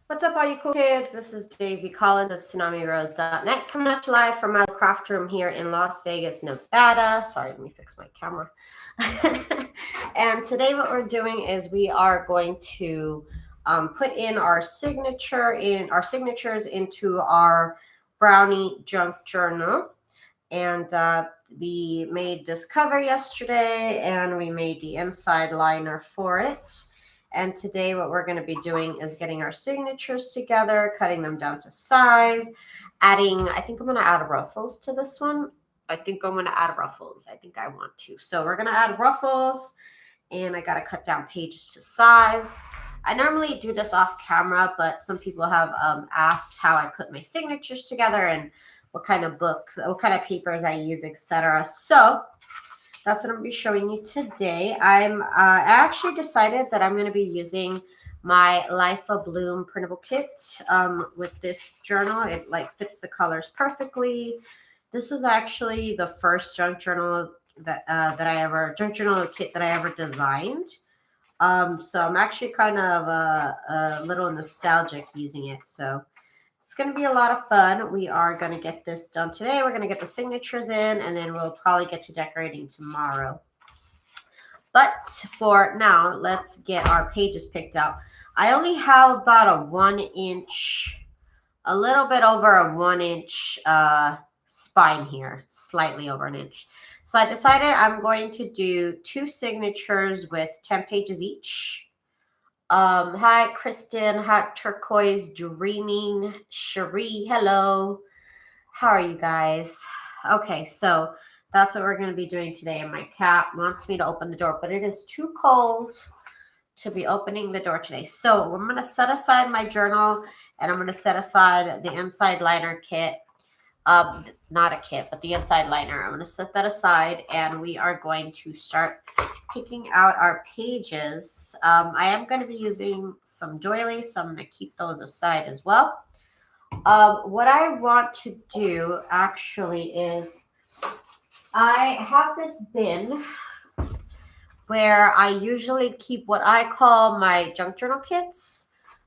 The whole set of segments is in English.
What's up, all you cool kids? This is Daisy Collins of TsunamiRose.net coming at you live from my craft room here in Las Vegas, Nevada. Sorry, let me fix my camera. And today, what we're doing is we are going to put in our signatures into our Brownie junk journal. And we made this cover yesterday, and we made the inside liner for it. And today what we're going to be doing is getting our signatures together, cutting them down to size, adding, I think I'm going to add ruffles to this one. I think I'm going to add ruffles. I think I want to. So we're going to add ruffles, and I got to cut down pages to size. I normally do this off camera, but some people have asked how I put my signatures together and what kind of papers I use, etc. So that's what I'm going to be showing you today. I actually decided that I'm going to be using my Life of Bloom printable kit with this journal. It fits the colors perfectly. This was actually the first junk journal kit that I ever designed. So I'm actually kind of a little nostalgic using it. So it's going to be a lot of fun. We are going to get this done today. We're going to get the signatures in, and then we'll probably get to decorating tomorrow. But for now, let's get our pages picked out. I only have about a 1 inch, a little bit over a 1 inch spine here, slightly over an inch. So I decided I'm going to do 2 signatures with 10 pages each. Hi, Kristen. Hi, Turquoise Dreaming. Cherie, hello. How are you guys? Okay, so that's what we're going to be doing today. And my cat wants me to open the door, but it is too cold to be opening the door today. So I'm going to set aside my journal, and I'm going to set aside the inside liner kit. Not a kit, but the inside liner. I'm going to set that aside, and we are going to start picking out our pages. I am going to be using some doilies, so I'm going to keep those aside as well. What I want to do actually is I have this bin where I usually keep what I call my junk journal kits.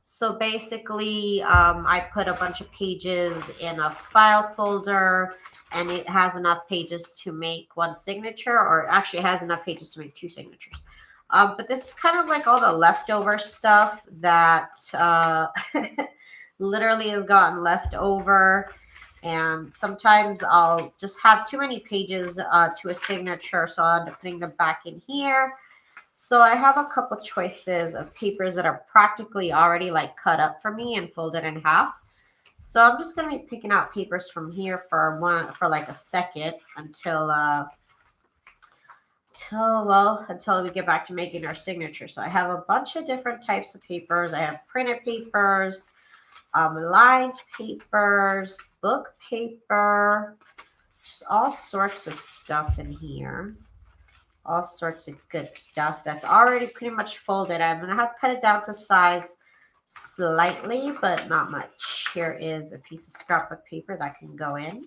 So basically, I put a bunch of pages in a file folder, and it has enough pages to make 1 signature, or actually it has enough pages to make 2 signatures. But this is kind of like all the leftover stuff that literally has gotten left over. And sometimes I'll just have too many pages to a signature, so I'll end up putting them back in here. So I have a couple choices of papers that are practically already cut up for me and folded in half. So I'm just going to be picking out papers from here for like a second until we get back to making our signature. So I have a bunch of different types of papers. I have printed papers, lined papers, book paper, just all sorts of stuff in here. All sorts of good stuff that's already pretty much folded. I'm going to have to cut it down to size slightly, but not much. Here is a piece of scrapbook paper that can go in.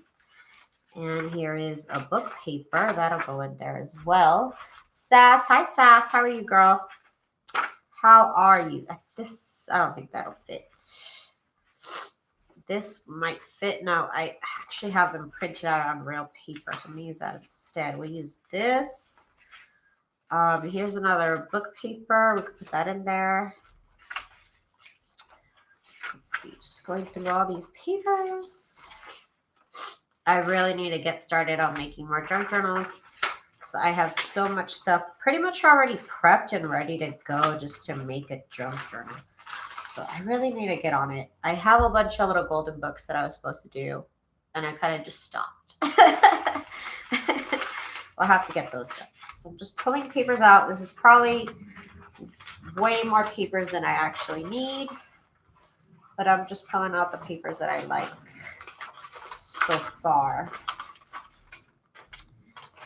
And here is a book paper. That'll go in there as well. Sass. Hi, Sass. How are you, girl? How are you? I don't think that'll fit. This might fit. No, I actually have them printed out on real paper, so I'm going to use that instead. We'll use this. Here's another book paper. We can put that in there. Let's see, just going through all these papers. I really need to get started on making more junk journals because I have so much stuff pretty much already prepped and ready to go just to make a junk journal. So I really need to get on it. I have a bunch of little golden books that I was supposed to do, and I kind of just stopped. I'll have to get those done. So I'm just pulling papers out. This is probably way more papers than I actually need, but I'm just pulling out the papers that I like so far.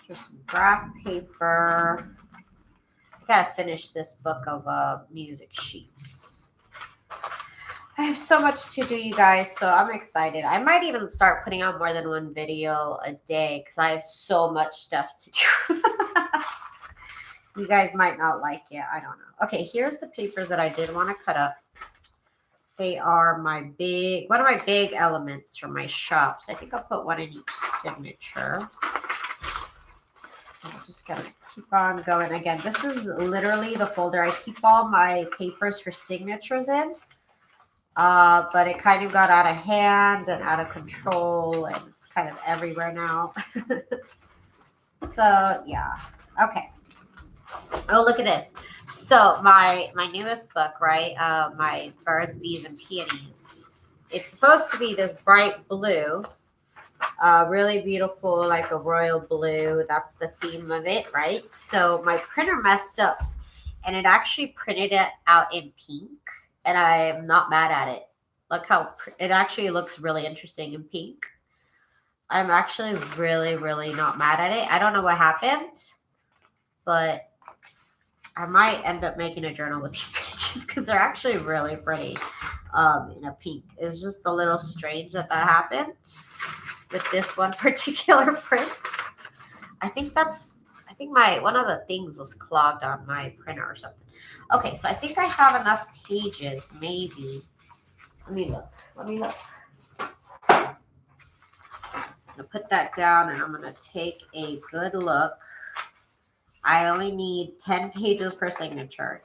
Here's some graph paper. I gotta finish this book of music sheets. I have so much to do, you guys, so I'm excited. I might even start putting out more than 1 video a day because I have so much stuff to do. You guys might not like it. I don't know. Okay, here's the papers that I did want to cut up. They are one of my big elements from my shops. I think I'll put one in each signature. So I'm just gonna keep on going. Again, this is literally the folder I keep all my papers for signatures in. But it kind of got out of hand and out of control, and it's kind of everywhere now. So yeah, okay. Oh, look at this. So my newest book, right? My Birds, Bees, and Peonies. It's supposed to be this bright blue, really beautiful, like a royal blue. That's the theme of it, right? So my printer messed up, and it actually printed it out in pink, and I am not mad at it. Look how it actually looks really interesting in pink. I'm actually really, really not mad at it. I don't know what happened, but I might end up making a journal with these pages because they're actually really pretty in a pink. It's just a little strange that happened with this one particular print. I think my one of the things was clogged on my printer or something. Okay, so I think I have enough pages, maybe. Let me look. I'm gonna put that down and I'm gonna take a good look. I only need 10 pages per signature.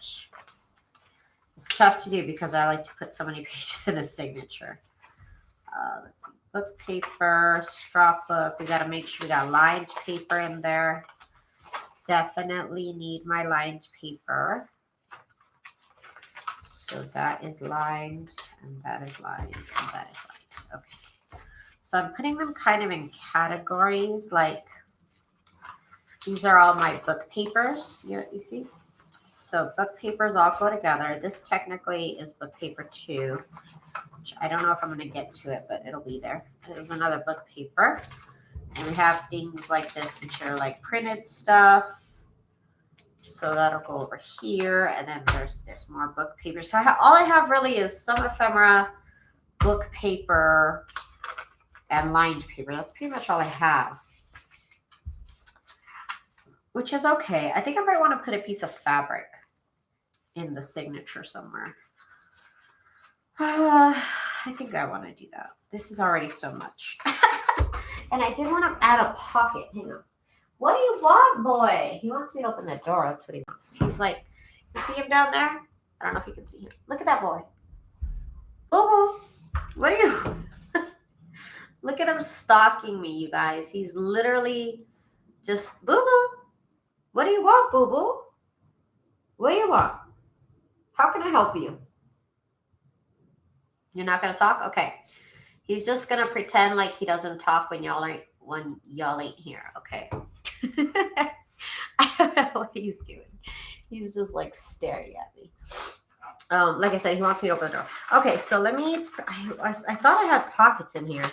It's tough to do because I like to put so many pages in a signature. Let's see, book paper, scrapbook. We gotta make sure we got lined paper in there. Definitely need my lined paper. So that is lined, and that is lined, and that is lined. Okay. So I'm putting them kind of in categories, like these are all my book papers, you see? So book papers all go together. This technically is book paper 2, which I don't know if I'm going to get to it, but it'll be there. There's another book paper. And we have things like this, which are like printed stuff. So that'll go over here. And then there's this more book paper. So all I have really is some ephemera, book paper, and lined paper. That's pretty much all I have, which is okay. I think I might want to put a piece of fabric in the signature somewhere. I think I want to do that. This is already so much. And I did want to add a pocket. Hang on. What do you want, boy? He wants me to open the door. That's what he wants. He's like, you see him down there? I don't know if you can see him. Look at that boy. Boo-boo. What are you? Look at him stalking me, you guys. He's literally just, boo-boo. What do you want, boo-boo? What do you want? How can I help you? You're not going to talk? Okay. He's just going to pretend like he doesn't talk when y'all ain't here, okay? I don't know what he's doing. He's just like staring at me. Like I said, he wants me to open the door. Okay, so let me, I thought I had pockets in here.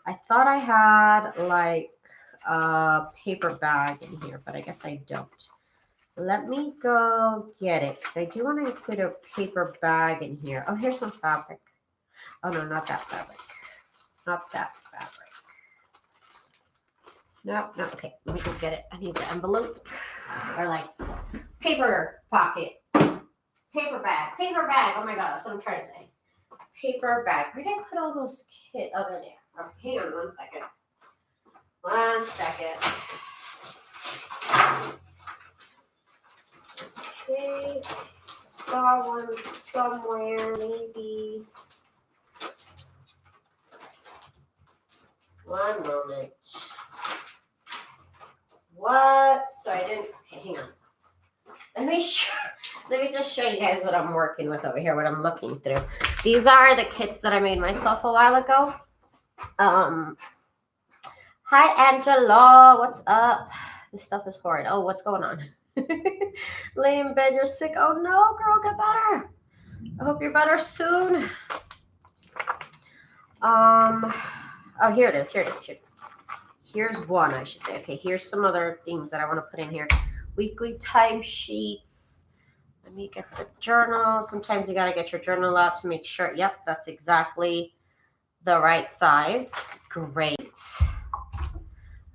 I thought I had like a paper bag in here, but I guess I don't. Let me go get it because I do want to include a paper bag in here. Oh, here's some fabric. Oh, no, not that fabric. Not that fabric. No, okay. Let me go get it. I need the envelope. Or like paper pocket. Paper bag. Paper bag. Oh my God, that's what I'm trying to say. Paper bag. Where did I put all those kits? Oh, they're there. Oh, hang on 1 second. 1 second. Okay. Saw one somewhere, maybe. 1 moment. What? So I didn't. Okay, hang on. Let me just show you guys what I'm working with over here, what I'm looking through. These are the kits that I made myself a while ago. Hi Angela, what's up? This stuff is horrid. Oh, what's going on? Lay in bed, you're sick. Oh no, girl, get better. I hope you're better soon. Oh, here it is. Here's one, I should say. Okay, here's some other things that I want to put in here. Weekly timesheets. Let me get the journal. Sometimes you got to get your journal out to make sure. Yep, that's exactly the right size. Great.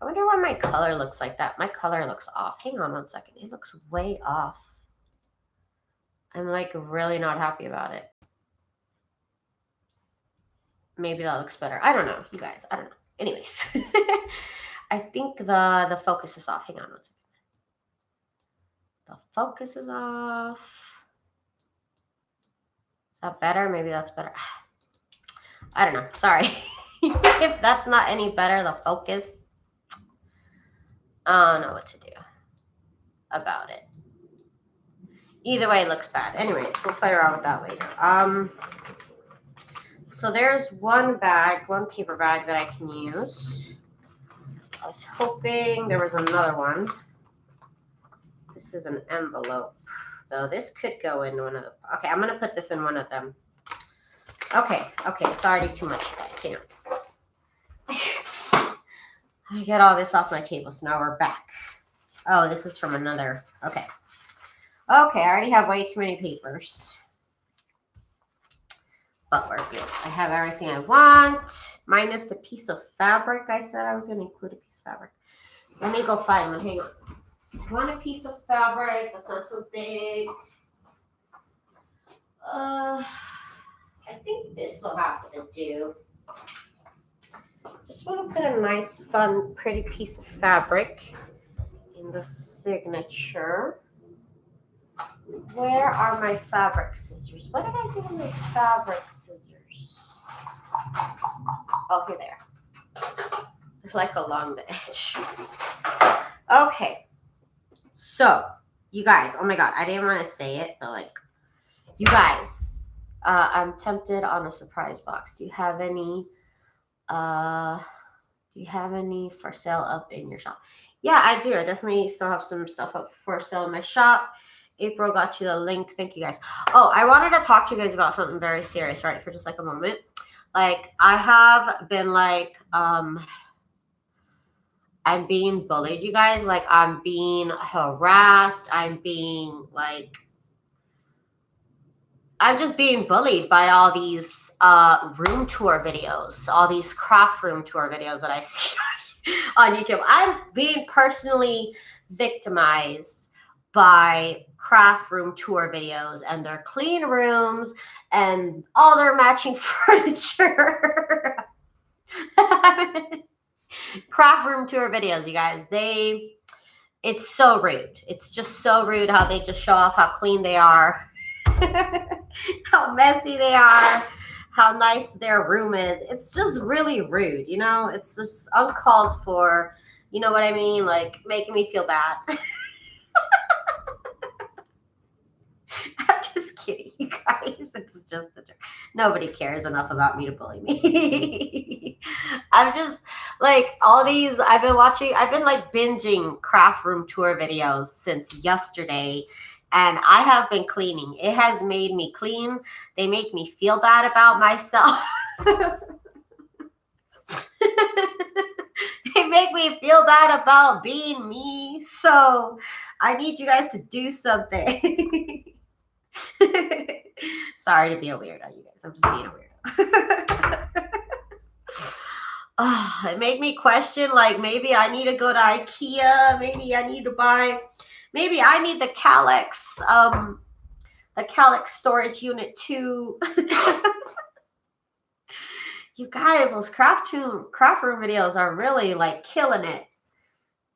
I wonder why my color looks like that. My color looks off. Hang on 1 second. It looks way off. I'm like really not happy about it. maybe that looks better. I don't know, you guys. I don't know. Anyways, I think the focus is off. Hang on one second. The focus is off. Is that better? Maybe that's better. I don't know. Sorry. If that's not any better, the focus. I don't know what to do about it. Either way, it looks bad. Anyways, we'll play around with that later. So there's one paper bag that I can use. I was hoping there was another one. This is an envelope. So this could go in one of the, okay, I'm going to put this in one of them. Okay, it's already too much, guys. Hang on. I get all this off my table, so now we're back. Oh, this is from another, okay. Okay, I already have way too many papers. But we're good. I have everything I want, minus the piece of fabric. I said I was going to include a piece of fabric. Let me go find one. Hang on. I want a piece of fabric that's not so big. I think this will have to do. Just want to put a nice, fun, pretty piece of fabric in the signature. Where are my fabric scissors? What did I do with my fabric scissors? Oh, here they are. They're like along the edge. Okay. So, you guys, oh my God, I didn't want to say it, but like, you guys, I'm tempted on a surprise box. Do you have any for sale up in your shop? Yeah, I do. I definitely still have some stuff up for sale in my shop. April got you the link. Thank you guys. Oh, I wanted to talk to you guys about something very serious, right? For just like a moment. Like, I have been like, I'm being bullied, you guys. Like, I'm being harassed. I'm just being bullied by all these room tour videos, all these craft room tour videos that I see on YouTube. I'm being personally victimized by craft room tour videos and their clean rooms and all their matching furniture. Craft room tour videos, you guys, it's so rude. It's just so rude how they just show off how clean they are, how messy they are, how nice their room is. It's just really rude, you know? It's just uncalled for, you know what I mean? Like, making me feel bad. I'm just kidding, you guys. It's just a joke. Nobody cares enough about me to bully me. I'm just like I've been like binging craft room tour videos since yesterday, and I have been cleaning. It has made me clean. They make me feel bad about myself. They make me feel bad about being me. So I need you guys to do something. Sorry to be a weirdo, you guys. I'm just being a weirdo. It made me question, like, maybe I need to go to IKEA. Maybe I need the Calyx storage unit too. You guys, those craft room videos are really like killing it.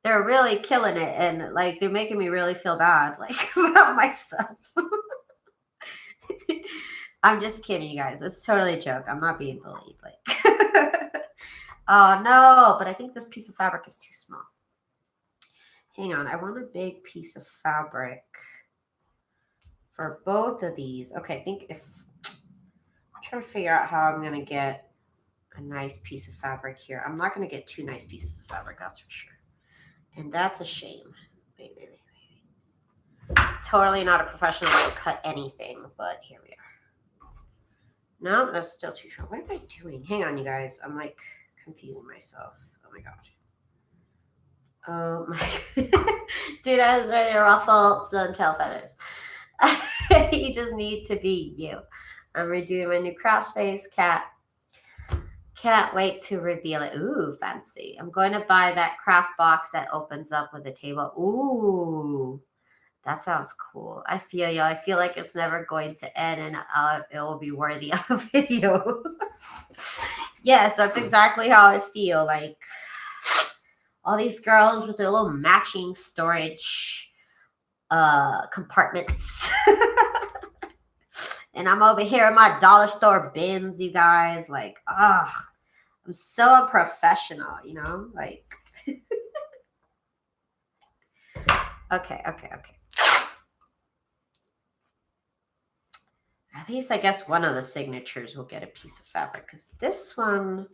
They're really killing it, and like they're making me really feel bad, like about myself. I'm just kidding, you guys. It's totally a joke. I'm not being bullied. Like, oh no, but I think this piece of fabric is too small. Hang on, I want a big piece of fabric for both of these. Okay, I'm trying to figure out how I'm gonna get a nice piece of fabric here. I'm not gonna get two nice pieces of fabric, that's for sure. And that's a shame. Wait. Totally not a professional way to cut anything, but here we are. No, that's still too short. What am I doing? Hang on, you guys. I'm like confusing myself. Oh my God. Oh my. Dude, I was ready to ruffle some tail feathers. You just need to be you. I'm redoing my new craft space. Can't wait to reveal it. Ooh, fancy. I'm going to buy that craft box that opens up with a table. Ooh, that sounds cool. I feel you. I feel like it's never going to end, and it will be worthy of a video. Yes, that's exactly how I feel. Like all these girls with their little matching storage compartments. And I'm over here in my dollar store bins, you guys. Like, I'm so unprofessional, you know? Like, okay. At least I guess one of the signatures will get a piece of fabric because this one,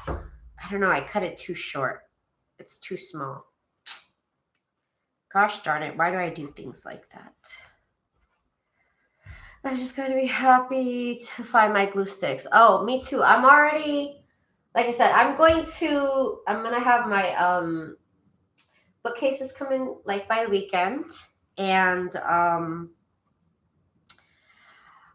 I don't know, I cut it too short. It's too small. Gosh darn it, why do I do things like that? I'm just going to be happy to find my glue sticks. Oh, me too. I'm already, like I said, I'm going to have my bookcases come in like by the weekend. And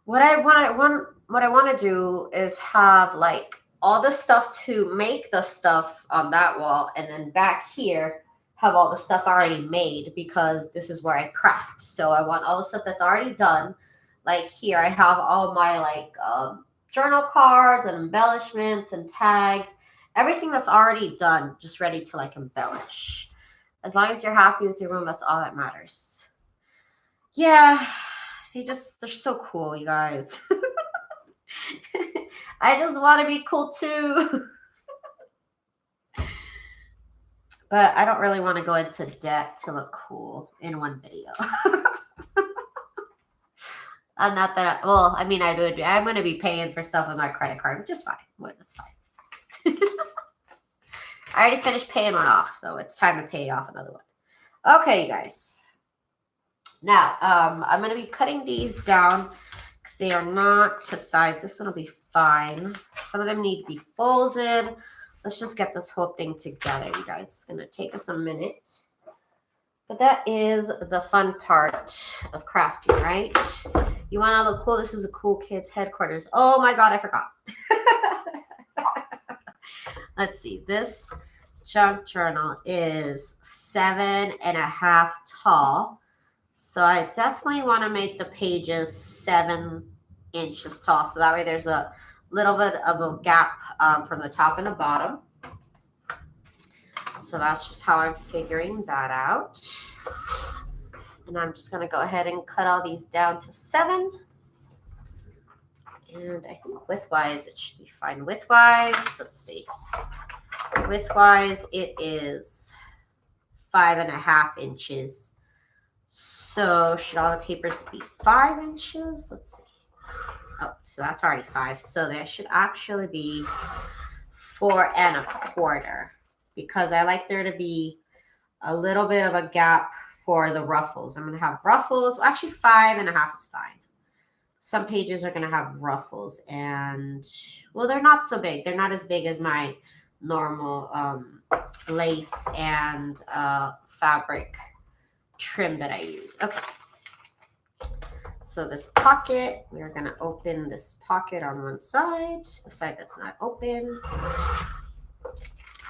what I want to do is have like all the stuff to make the stuff on that wall, and then back here have all the stuff already made because this is where I craft. So I want all the stuff that's already done. Like here, I have all my like journal cards and embellishments and tags, everything that's already done, just ready to like embellish. As long as you're happy with your room, that's all that matters. Yeah, they're so cool, you guys. I just want to be cool too. But I don't really want to go into debt to look cool in one video. I'm not that, well, I mean, I'm going to be paying for stuff with my credit card, which is fine. It's fine. I already finished paying one off, so it's time to pay off another one. Okay, you guys. Now, I'm going to be cutting these down because they are not to size. This one will be fine. Some of them need to be folded. Let's just get this whole thing together, you guys. It's going to take us a minute. But that is the fun part of crafting, right? You want to look cool? This is a cool kids headquarters. Oh my God, I forgot. Let's see. This junk journal is 7.5 tall. So I definitely want to make the pages 7 inches tall. So that way there's a little bit of a gap from the top and the bottom. So that's just how I'm figuring that out. And I'm just going to go ahead and cut all these down to 7. And I think widthwise it should be fine. Widthwise, let's see. Widthwise, it is 5.5 inches. So should all the papers be 5 inches? Let's see. Oh, so that's already 5. So that should actually be 4.25 because I like there to be a little bit of a gap for the ruffles. I'm going to have ruffles. Well, actually, 5.5 is fine. Some pages are going to have ruffles, and well, they're not so big. They're not as big as my normal lace and fabric trim that I use. Okay. So this pocket, we're going to open this pocket on one side, the side that's not open.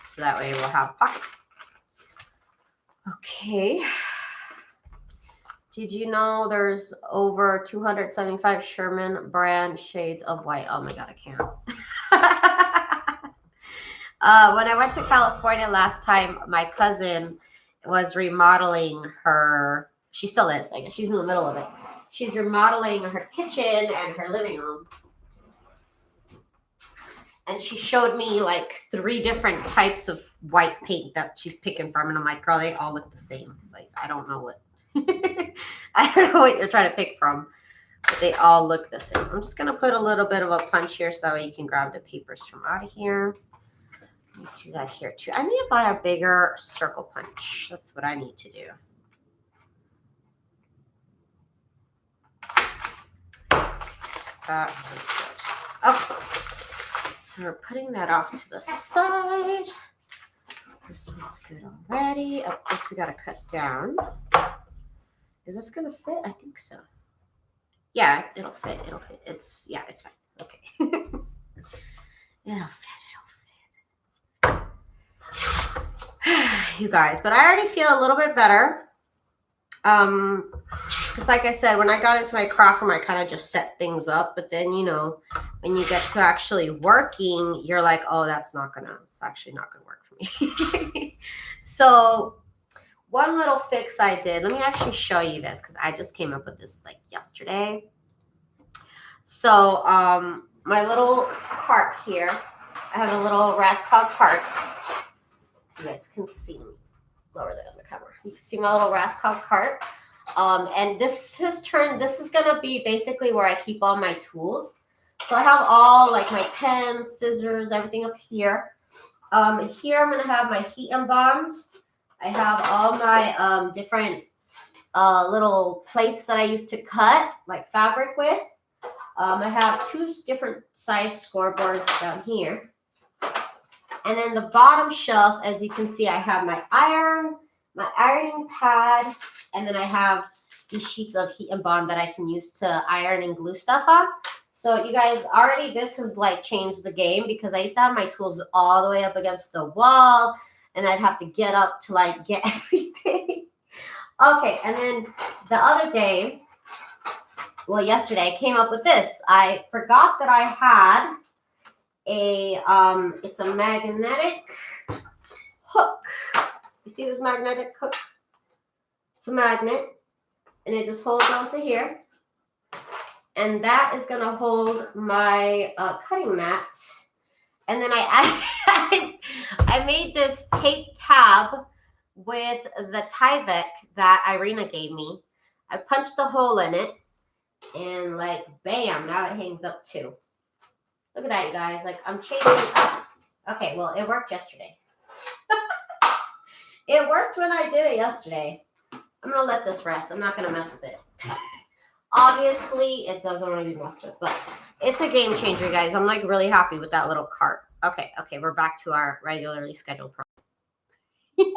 So that way we'll have a pocket. Okay. Did you know there's over 275 Sherman brand shades of white? Oh my God, I can't. When I went to California last time, my cousin was remodeling her, she still is, I guess. She's in the middle of it. She's remodeling her kitchen and her living room. And she showed me like 3 different types of white paint that she's picking from. And I'm like, girl, they all look the same. Like, I don't know what. I don't know what you're trying to pick from, but they all look the same. I'm just going to put a little bit of a punch here so you can grab the papers from out of here. Let me do that here too. I need to buy a bigger circle punch. That's what I need to do. That is good. Okay. So we're putting that off to the side. This one's good already. Oh, this we got to cut down. Is this going to fit? I think so. Yeah, it'll fit. It'll fit. It's fine. Okay. It'll fit. You guys, but I already feel a little bit better. Because Because like I said, when I got into my craft room, I kind of just set things up. But then, you know, when you get to actually working, you're like, oh, it's actually not gonna work for me. So one little fix I did, let me actually show you this because I just came up with this like yesterday. So my little cart here, I have a little rascal cart. You guys can see me. Lower that on the camera. You can see my little rascal cart. And this is gonna be basically where I keep all my tools. So I have all like my pens, scissors, everything up here. Here I'm gonna have my heat and bond. I have all my different little plates that I used to cut like fabric with. I have 2 different size scoreboards down here. And then the bottom shelf, as you can see, I have my ironing pad, and then I have these sheets of heat and bond that I can use to iron and glue stuff on. So you guys, already this has like changed the game because I used to have my tools all the way up against the wall, and I'd have to get up to like get everything. Okay, and then the other day, well, yesterday I came up with this. I forgot that I had it's a magnetic hook. You see this magnetic hook? It's a magnet, and it just holds onto here. And that is gonna hold my cutting mat. And then I made this tape tab with the Tyvek that Irina gave me. I punched a hole in it, and like, bam, now it hangs up too. Look at that, you guys. Like, I'm changing it up. Okay, well, it worked yesterday. It worked when I did it yesterday. I'm going to let this rest. I'm not going to mess with it. Obviously, it doesn't want to be messed with, but it's a game changer, guys. I'm, like, really happy with that little cart. Okay, we're back to our regularly scheduled program.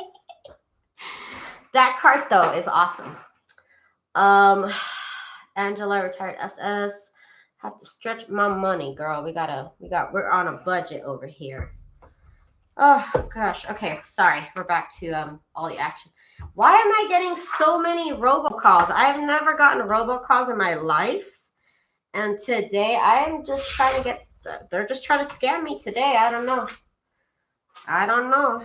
That cart, though, is awesome. Angela, retired SS. Have to stretch my money, girl. We're on a budget over here. Oh gosh. Okay, sorry. We're back to all the action. Why am I getting so many robocalls? I've never gotten robocalls in my life, and today I am just trying to get. They're just trying to scam me today. I don't know.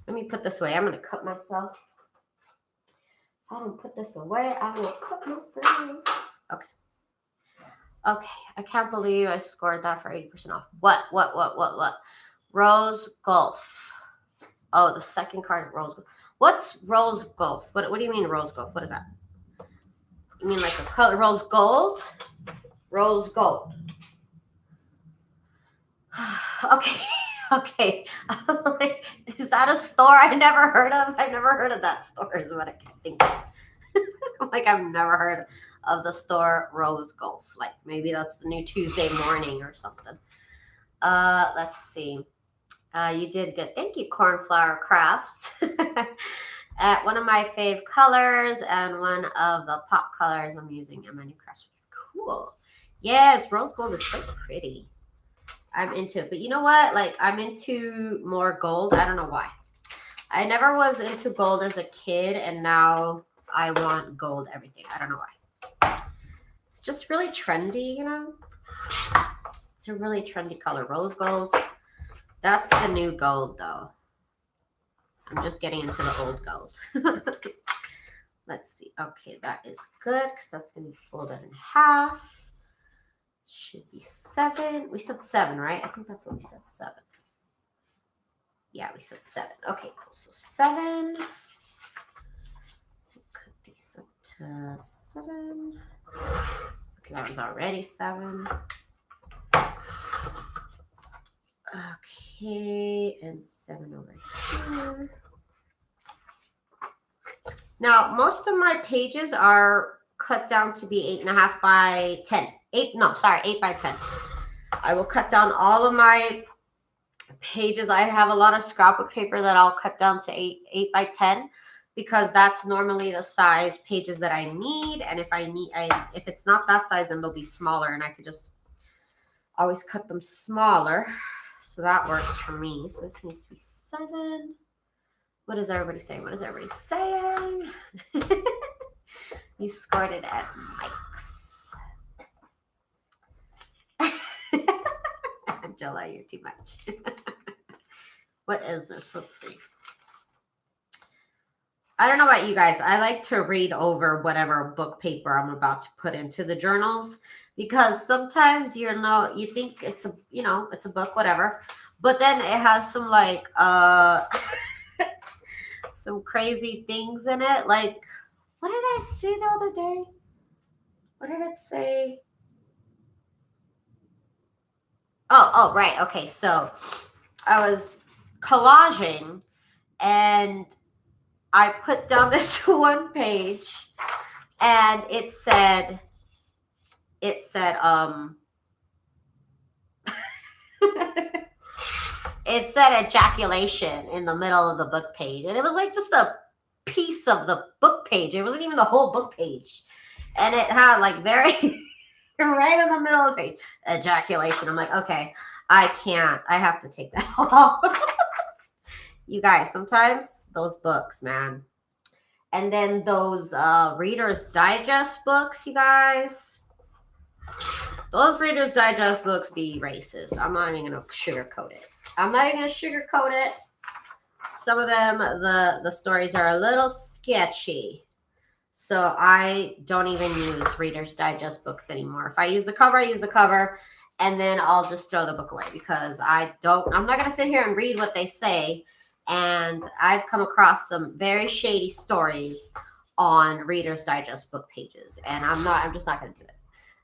Let me put this away. I'm gonna cut myself. If I don't put this away, I will cut myself. Okay. Okay, I can't believe I scored that for 80% off. What? Rose Golf. Oh, the second card, Rose Golf. What's Rose Golf? What do you mean Rose Golf? What is that? You mean like a color? Rose Gold? Rose Gold. Okay. Is that a store I never heard of? I've never heard of that store is what I can think of. Like, I've never heard of the store Rose Golf. Like, maybe that's the new Tuesday morning or something. Let's see. You did good. Thank you, Cornflower Crafts. At one of my fave colors and one of the pop colors I'm using in my new craft space. Cool. Yes, rose gold is so pretty. I'm into it. But you know what? Like, I'm into more gold. I don't know why. I never was into gold as a kid, and now I want gold everything. I don't know why. It's just really trendy, you know? It's a really trendy color. Rose gold. That's the new gold, though. I'm just getting into the old gold. Let's see. Okay, that is good because that's going to be folded in half. Should be 7. We said 7, right? I think that's what we said, 7. Yeah, we said 7. Okay, cool. So 7. Cut these up to 7. Okay, that one's already 7. Okay, and 7 over here. Now, most of my pages are cut down to be 8.5 by 10. 8 by 10. I will cut down all of my pages. I have a lot of scrapbook paper that I'll cut down to 8 by 10 because that's normally the size pages that I need. And if it's not that size, then they'll be smaller, and I could just always cut them smaller. So that works for me. So this needs to be 7. What is everybody saying? You scored it at Mike's. Angela, you're too much. What is this? Let's see. I don't know about you guys. I like to read over whatever book paper I'm about to put into the journals because sometimes you think it's a it's a book, whatever, but then it has some like some crazy things in it. Like, what did I say the other day? What did it say? Oh, right. Okay, so I was collaging and I put down this one page and it said it said ejaculation in the middle of the book page, and it was like just a piece of the book page. It wasn't even the whole book page, and it had like very right in the middle of the page ejaculation. I'm like, okay, I can't. I have to take that off. You guys, sometimes those books, man. And then those Reader's Digest books, you guys. Those Reader's Digest books be racist. I'm not even going to sugarcoat it. I'm not even going to sugarcoat it. Some of them, the stories are a little sketchy. So I don't even use Reader's Digest books anymore. If I use the cover, I use the cover. And then I'll just throw the book away because I'm not going to sit here and read what they say. And I've come across some very shady stories on Reader's Digest book pages. And I'm just not going to do it.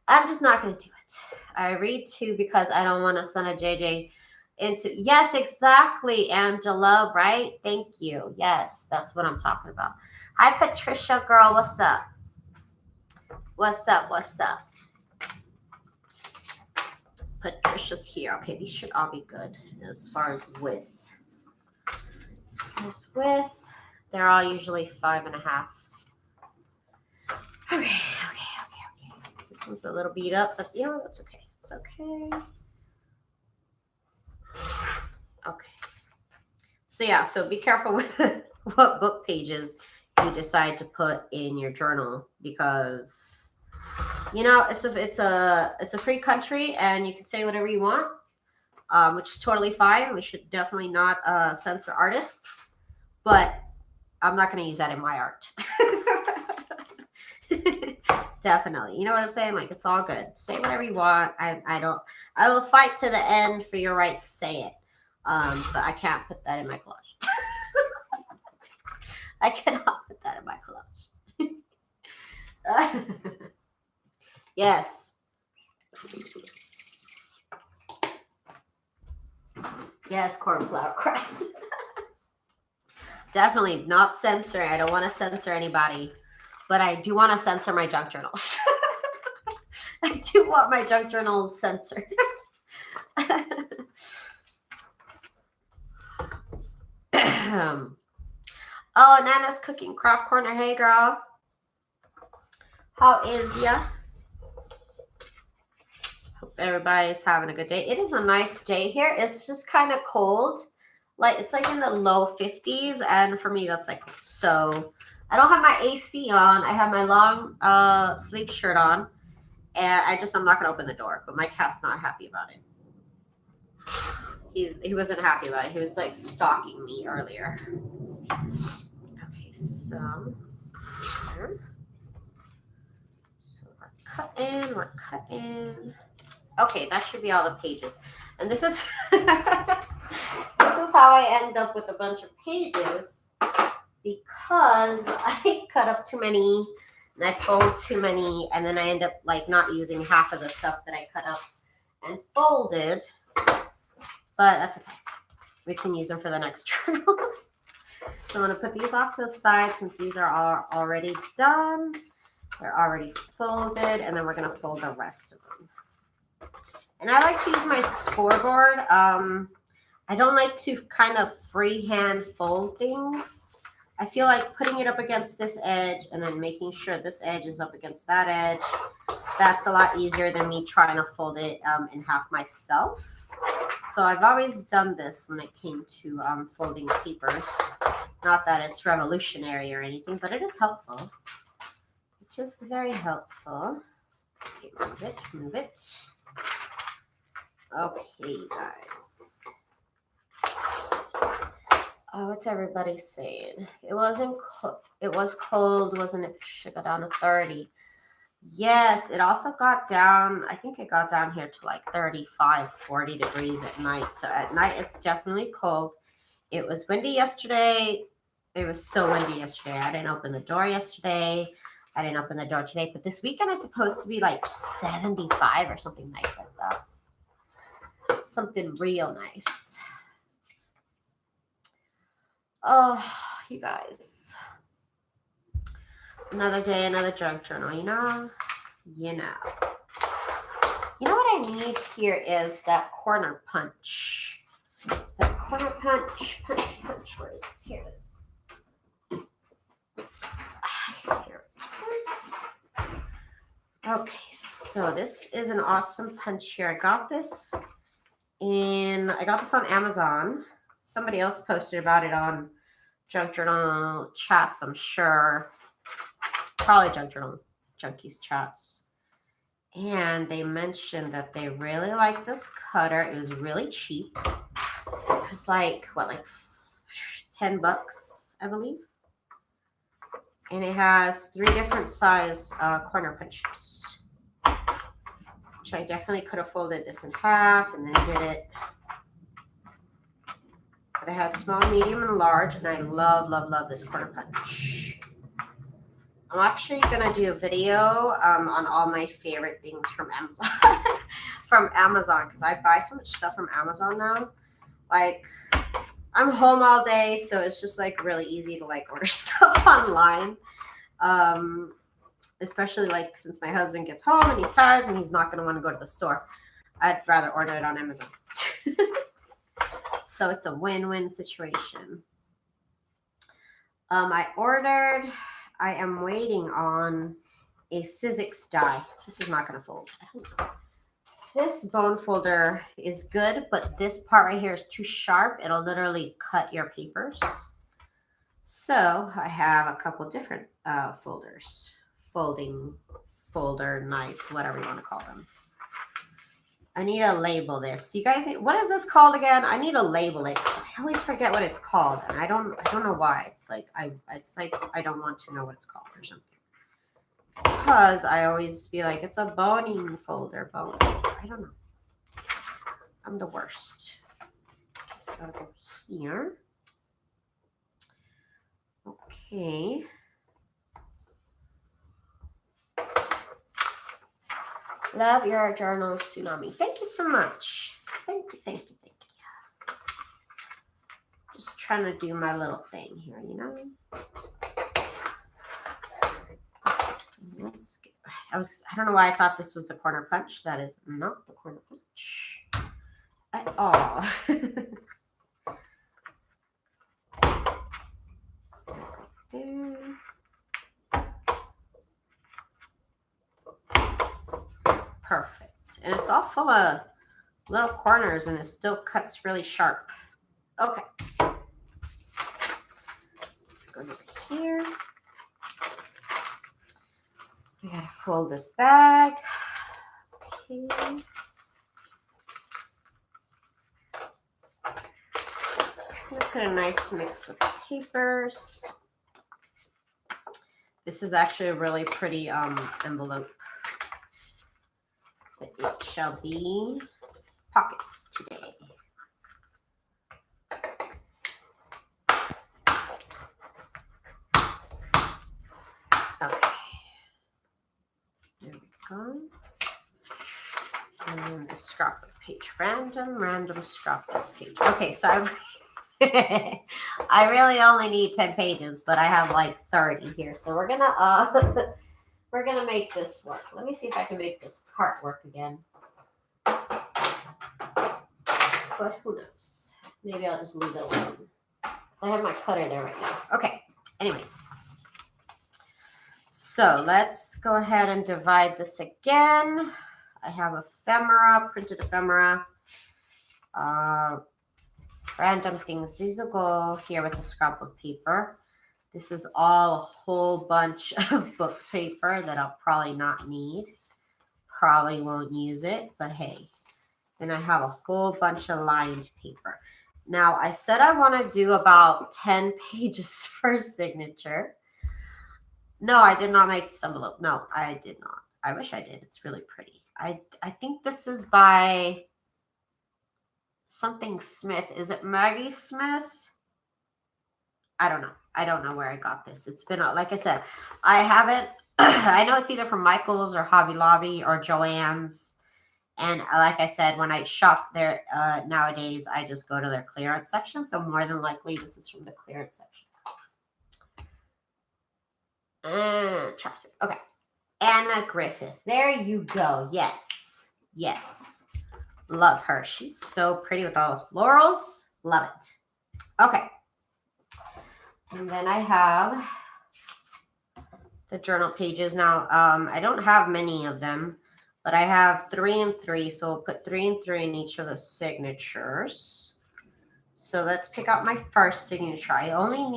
I'm just not going to do it. I read too because I don't want to send a JJ into. Yes, exactly, Angela. Right? Thank you. Yes, that's what I'm talking about. Hi, Patricia, girl. What's up? What's up? What's up? Patricia's here. Okay, these should all be good as far as width. As far as width, they're all usually 5.5. Okay. This one's a little beat up, but that's okay. It's okay. Okay. So yeah, so be careful with what book pages you decide to put in your journal because it's a free country and you can say whatever you want, which is totally fine. We should definitely not censor artists, but I'm not going to use that in my art. Definitely. You know what I'm saying? Like, it's all good. Say whatever you want. I will fight to the end for your right to say it. But I can't put that in my collage. I cannot put that in my collage. Yes. Yes, cornflower crafts. Definitely not censoring. I don't want to censor anybody. But I do want to censor my junk journals. I do want my junk journals censored. Oh, Nana's cooking craft corner. Hey, girl. How is ya? Hope everybody's having a good day. It is a nice day here. It's just kind of cold. Like, it's like in the low 50s. And for me, that's like, so I don't have my AC on. I have my long sleeve shirt on. And I'm not going to open the door. But my cat's not happy about it. He wasn't happy about it. He was like stalking me earlier. Okay, so let's see here. So we're cutting. Okay, that should be all the pages. And this is this is how I end up with a bunch of pages because I cut up too many and I fold too many, and then I end up like not using half of the stuff that I cut up and folded. But that's okay. We can use them for the next journal. So I'm going to put these off to the side since these are all already done. They're already folded, and then we're going to fold the rest of them. And I like to use my scoreboard. I don't like to kind of freehand fold things. I feel like putting it up against this edge and then making sure this edge is up against that edge. That's a lot easier than me trying to fold it in half myself. So I've always done this when it came to folding papers. Not that it's revolutionary or anything, but it is helpful. is very helpful. Okay, move it, move it. Okay, guys. Oh, what's everybody saying? It wasn't. It was cold, wasn't it? Should go down to 30. Yes, it also got down. I think it got down here to like 35, 40 degrees at night. So at night, it's definitely cold. It was windy yesterday. It was so windy yesterday. I didn't open the door yesterday. I didn't open the door today. But this weekend is supposed to be like 75 or something nice like that. Something real nice. Oh, you guys. Another day, another junk journal, you know? You know. You know what I need here is that corner punch. That corner punch. Punch. Where is it? Here it is. Here it is. Okay, so this is an awesome punch here. I got this on Amazon. Somebody else posted about it on Junk Journal chats, I'm sure. Probably Junk Journal Junkies chats. And they mentioned that they really like this cutter. It was really cheap. It was like, what, like $10, I believe. And it has 3 different size corner punches. Which I definitely could have folded this in half and then did it. But it has small, medium, and large. And I love, love, love this corner punch. I'm actually going to do a video on all my favorite things from Amazon. Because I buy so much stuff from Amazon now. Like, I'm home all day, so it's just like really easy to like order stuff online. Especially like since my husband gets home and he's tired and he's not going to want to go to the store. I'd rather order it on Amazon. So it's a win-win situation. I am waiting on a Sizzix die. This is not going to fold. This bone folder is good, but this part right here is too sharp. It'll literally cut your papers. So I have a couple different folders. Folder knives, whatever you want to call them. I need to label this. You guys, what is this called again? I need to label it. I always forget what it's called, and I don't know why. It's like I don't want to know what it's called or something. Because I always be like, it's a boning folder. I don't know. I'm the worst. So I'll go here. Okay. Love your journal, Tsunami. Thank you so much. Thank you. Just trying to do my little thing here, you know? So let's get, I don't know why I thought this was the corner punch. That is not the corner punch at all. There. Perfect. And it's all full of little corners and it still cuts really sharp. Okay. Go over here. We gotta fold this bag. Okay. Let's put a nice mix of papers. This is actually a really pretty envelope. But it shall be pockets today. Okay. There we go. And the scrapbook page. Random scrapbook page. Okay, so I really only need 10 pages, but I have like 30 here. So we're gonna we're gonna make this work. Let me see if I can make this cart work again. But who knows? Maybe I'll just leave it alone. So I have my cutter there right now. Okay. Anyways. So let's go ahead and divide this again. I have ephemera, printed ephemera. Random things. These will go here with the scrapbook paper. This is all a whole bunch of book paper that I'll probably not need. Probably won't use it, but hey. Then I have a whole bunch of lined paper. Now, I said I want to do about 10 pages per signature. No, I did not make this envelope. No, I did not. I wish I did. It's really pretty. I think this is by something Smith. Is it Maggie Smith? I don't know. I don't know where I got this. It's been, like I said, I haven't, I know it's either from Michael's or Hobby Lobby or Joann's. And like I said, when I shop there nowadays, I just go to their clearance section. So more than likely, this is from the clearance section. Chopstick. Okay. Anna Griffith. There you go. Yes. Yes. Love her. She's so pretty with all the florals. Love it. Okay. And then I have the journal pages. Now, I don't have many of them, but I have 3 and 3. So we'll put 3 and 3 in each of the signatures. So let's pick out my first signature. I only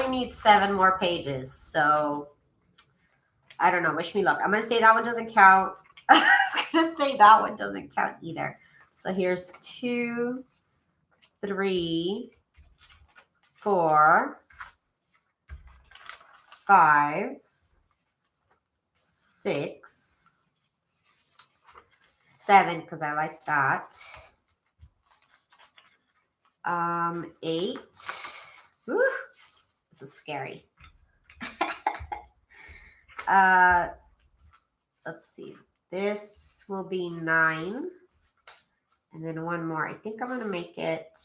need 7 more pages. So I don't know. Wish me luck. I'm going to say that one doesn't count. I'm going to say that one doesn't count either. So here's 2, 3, 4, 5, 6, 7, because I like that. 8. Woo, this is scary. Let's see. This will be 9. And then one more. I think I'm going to make it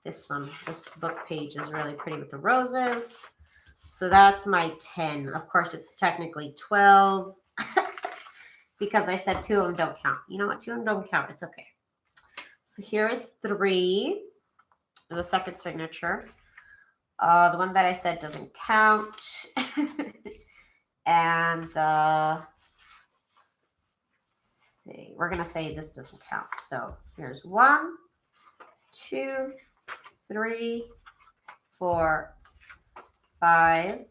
this one. This book page is really pretty with the roses. So that's my 10. Of course, it's technically 12 because I said 2 of them don't count. You know what? 2 of them don't count. It's okay. So here is 3, the second signature. The one that I said doesn't count. And let's see. We're going to say this doesn't count. So here's 1, 2, 3, 4, 5,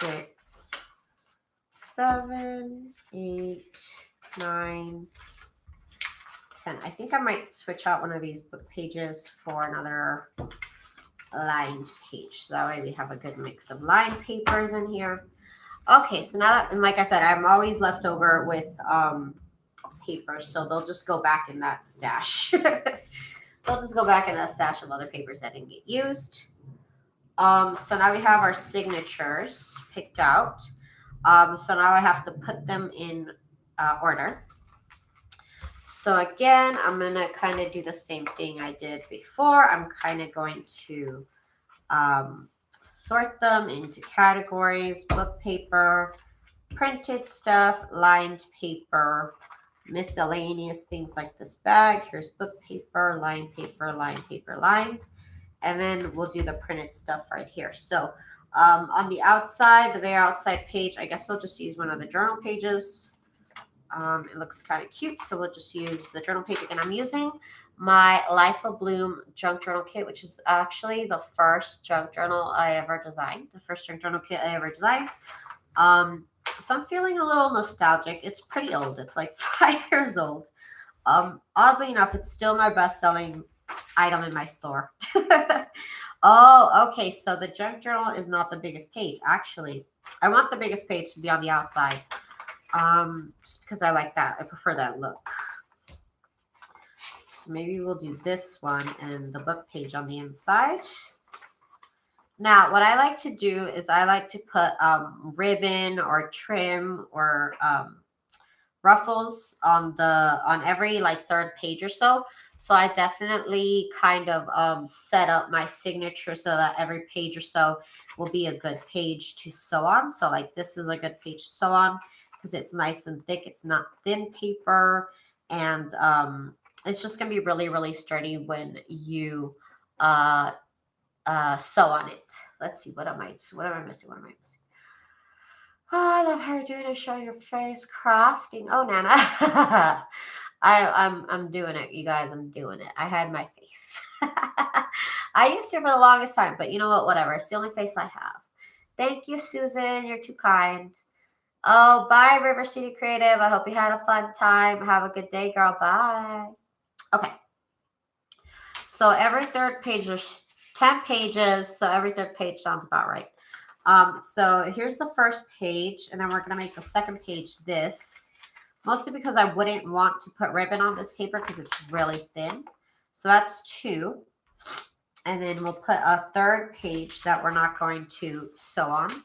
6, 7, 8, 9, 10. I think I might switch out one of these book pages for another lined page. So that way we have a good mix of lined papers in here. Okay, so now that, and like I said, I'm always left over with papers, so they'll just go back in that stash. They'll just go back in that stash of other papers that didn't get used. So now we have our signatures picked out. So now I have to put them in order. So again, I'm going to kind of do the same thing I did before. I'm kind of going to sort them into categories: book paper, printed stuff, lined paper, miscellaneous things like this bag. Here's book paper, lined paper, lined paper, lined. And then we'll do the printed stuff right here. So on the outside, the very outside page, I guess I'll just use one of the journal pages. It looks kind of cute, so we'll just use the journal page. And I'm using my Life of Bloom junk journal kit, which is actually the first junk journal I ever designed, the first junk journal kit I ever designed. So I'm feeling a little nostalgic. It's pretty old. It's like 5 years old. Oddly enough, it's still my best-selling item in my store. Oh, okay. So the junk journal is not the biggest page. Actually, I want the biggest page to be on the outside. Just because I like that. I prefer that look. So maybe we'll do this one and the book page on the inside. Now, what I like to do is I like to put ribbon or trim or ruffles on every like 3rd page or so. So I definitely kind of set up my signature so that every page or so will be a good page to sew on. So like this is a good page to sew on because it's nice and thick. It's not thin paper, and it's just gonna be really, really sturdy when you sew on it. Let's see, what am I missing? What am I missing? Oh, I love how you're doing it. Show your face, crafting. Oh, Nana. I'm doing it, you guys. I'm doing it. I had my face. I used to for the longest time, but you know what? Whatever. It's the only face I have. Thank you, Susan. You're too kind. Oh, bye, River City Creative. I hope you had a fun time. Have a good day, girl. Bye. Okay. So every third page, there's 10 pages. So every third page sounds about right. So here's the first page, and then we're going to make the second page this. Mostly because I wouldn't want to put ribbon on this paper because it's really thin. So that's 2. And then we'll put a third page that we're not going to sew on.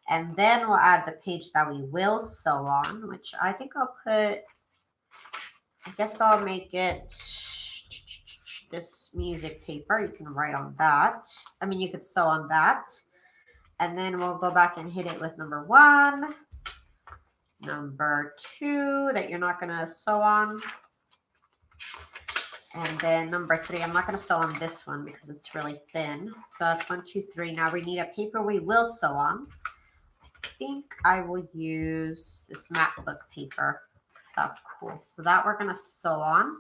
And then we'll add the page that we will sew on, which I think I'll put, I guess I'll make it this music paper. You can write on that. I mean, you could sew on that. And then we'll go back and hit it with number 1, number 2 that you're not going to sew on. And then number 3, I'm not going to sew on this one because it's really thin. So that's 1, 2, 3. Now we need a paper we will sew on. I think I will use this MacBook paper because that's cool. So that we're going to sew on.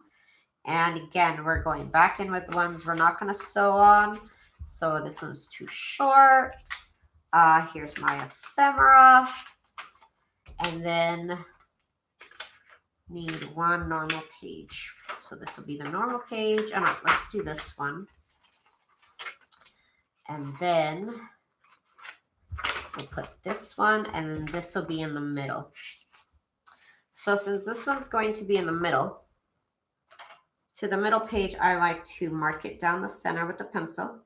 And again, we're going back in with the ones we're not going to sew on. So this one's too short. Here's my ephemera. And then need 1 normal page. So this will be the normal page. Oh no, let's do this one. And then we'll put this one, and then this will be in the middle. So since this one's going to be in the middle, to the middle page, I like to mark it down the center with the pencil.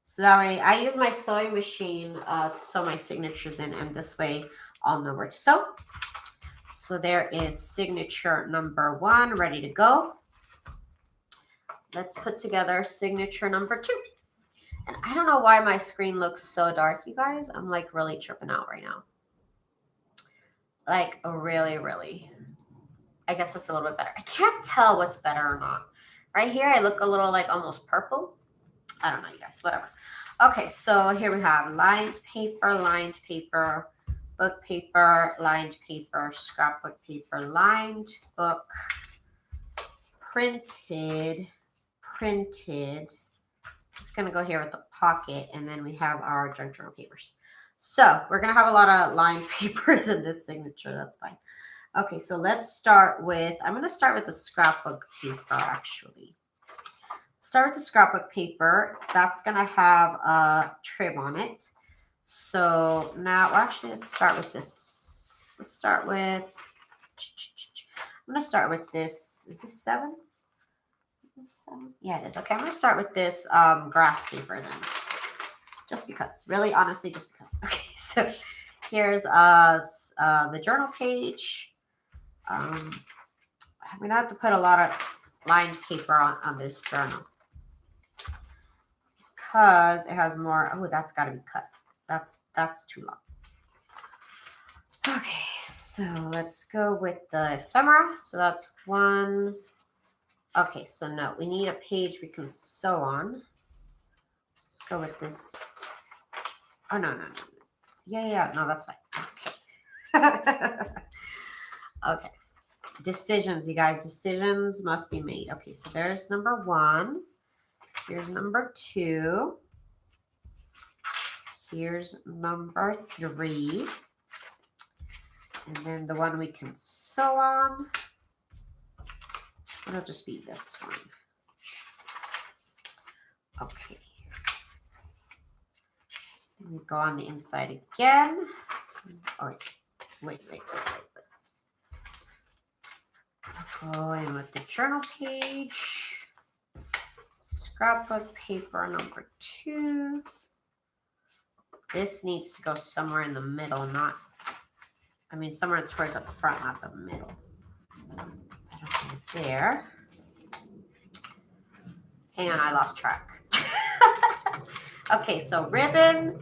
So that way I use my sewing machine to sew my signatures in, and this way I'll know where to sew. So there is signature number 1 ready to go. Let's put together signature number 2. And I don't know why my screen looks so dark, you guys. I'm like really tripping out right now. Like really, really. I guess that's a little bit better. I can't tell what's better or not. Right here, I look a little like almost purple. I don't know, you guys, whatever. Okay, so here we have lined paper, book paper, lined paper, scrapbook paper, lined book, printed. It's going to go here with the pocket, and then we have our junk journal papers. So we're going to have a lot of lined papers in this signature. That's fine. Okay, so let's start with, I'm going to start with the scrapbook paper, actually. Start with the scrapbook paper. That's going to have a trim on it. So now, well, actually, let's start with this. Let's start with, I'm going to start with this. Is this 7? Is this 7? Yeah, it is. Okay, I'm going to start with this graph paper then. Just because. Really, honestly, just because. Okay, so here's the journal page. I'm going to have to put a lot of lined paper on this journal because it has more. Oh, that's got to be cut. That's too long. Okay, so let's go with the ephemera. So that's 1. Okay, so no, we need a page we can sew on. Let's go with this. Oh, no. Yeah, no, that's fine. Okay. Okay. Decisions, you guys. Decisions must be made. Okay, so there's number 1. Here's number 2. Here's number 3. And then the one we can sew on. It'll just be this one. Okay. Then we go on the inside again. Oh, wait. Go in with the journal page. Scrapbook paper number 2. This needs to go somewhere in the middle, somewhere towards the front, not the middle. There. Hang on, I lost track. Okay, so ribbon,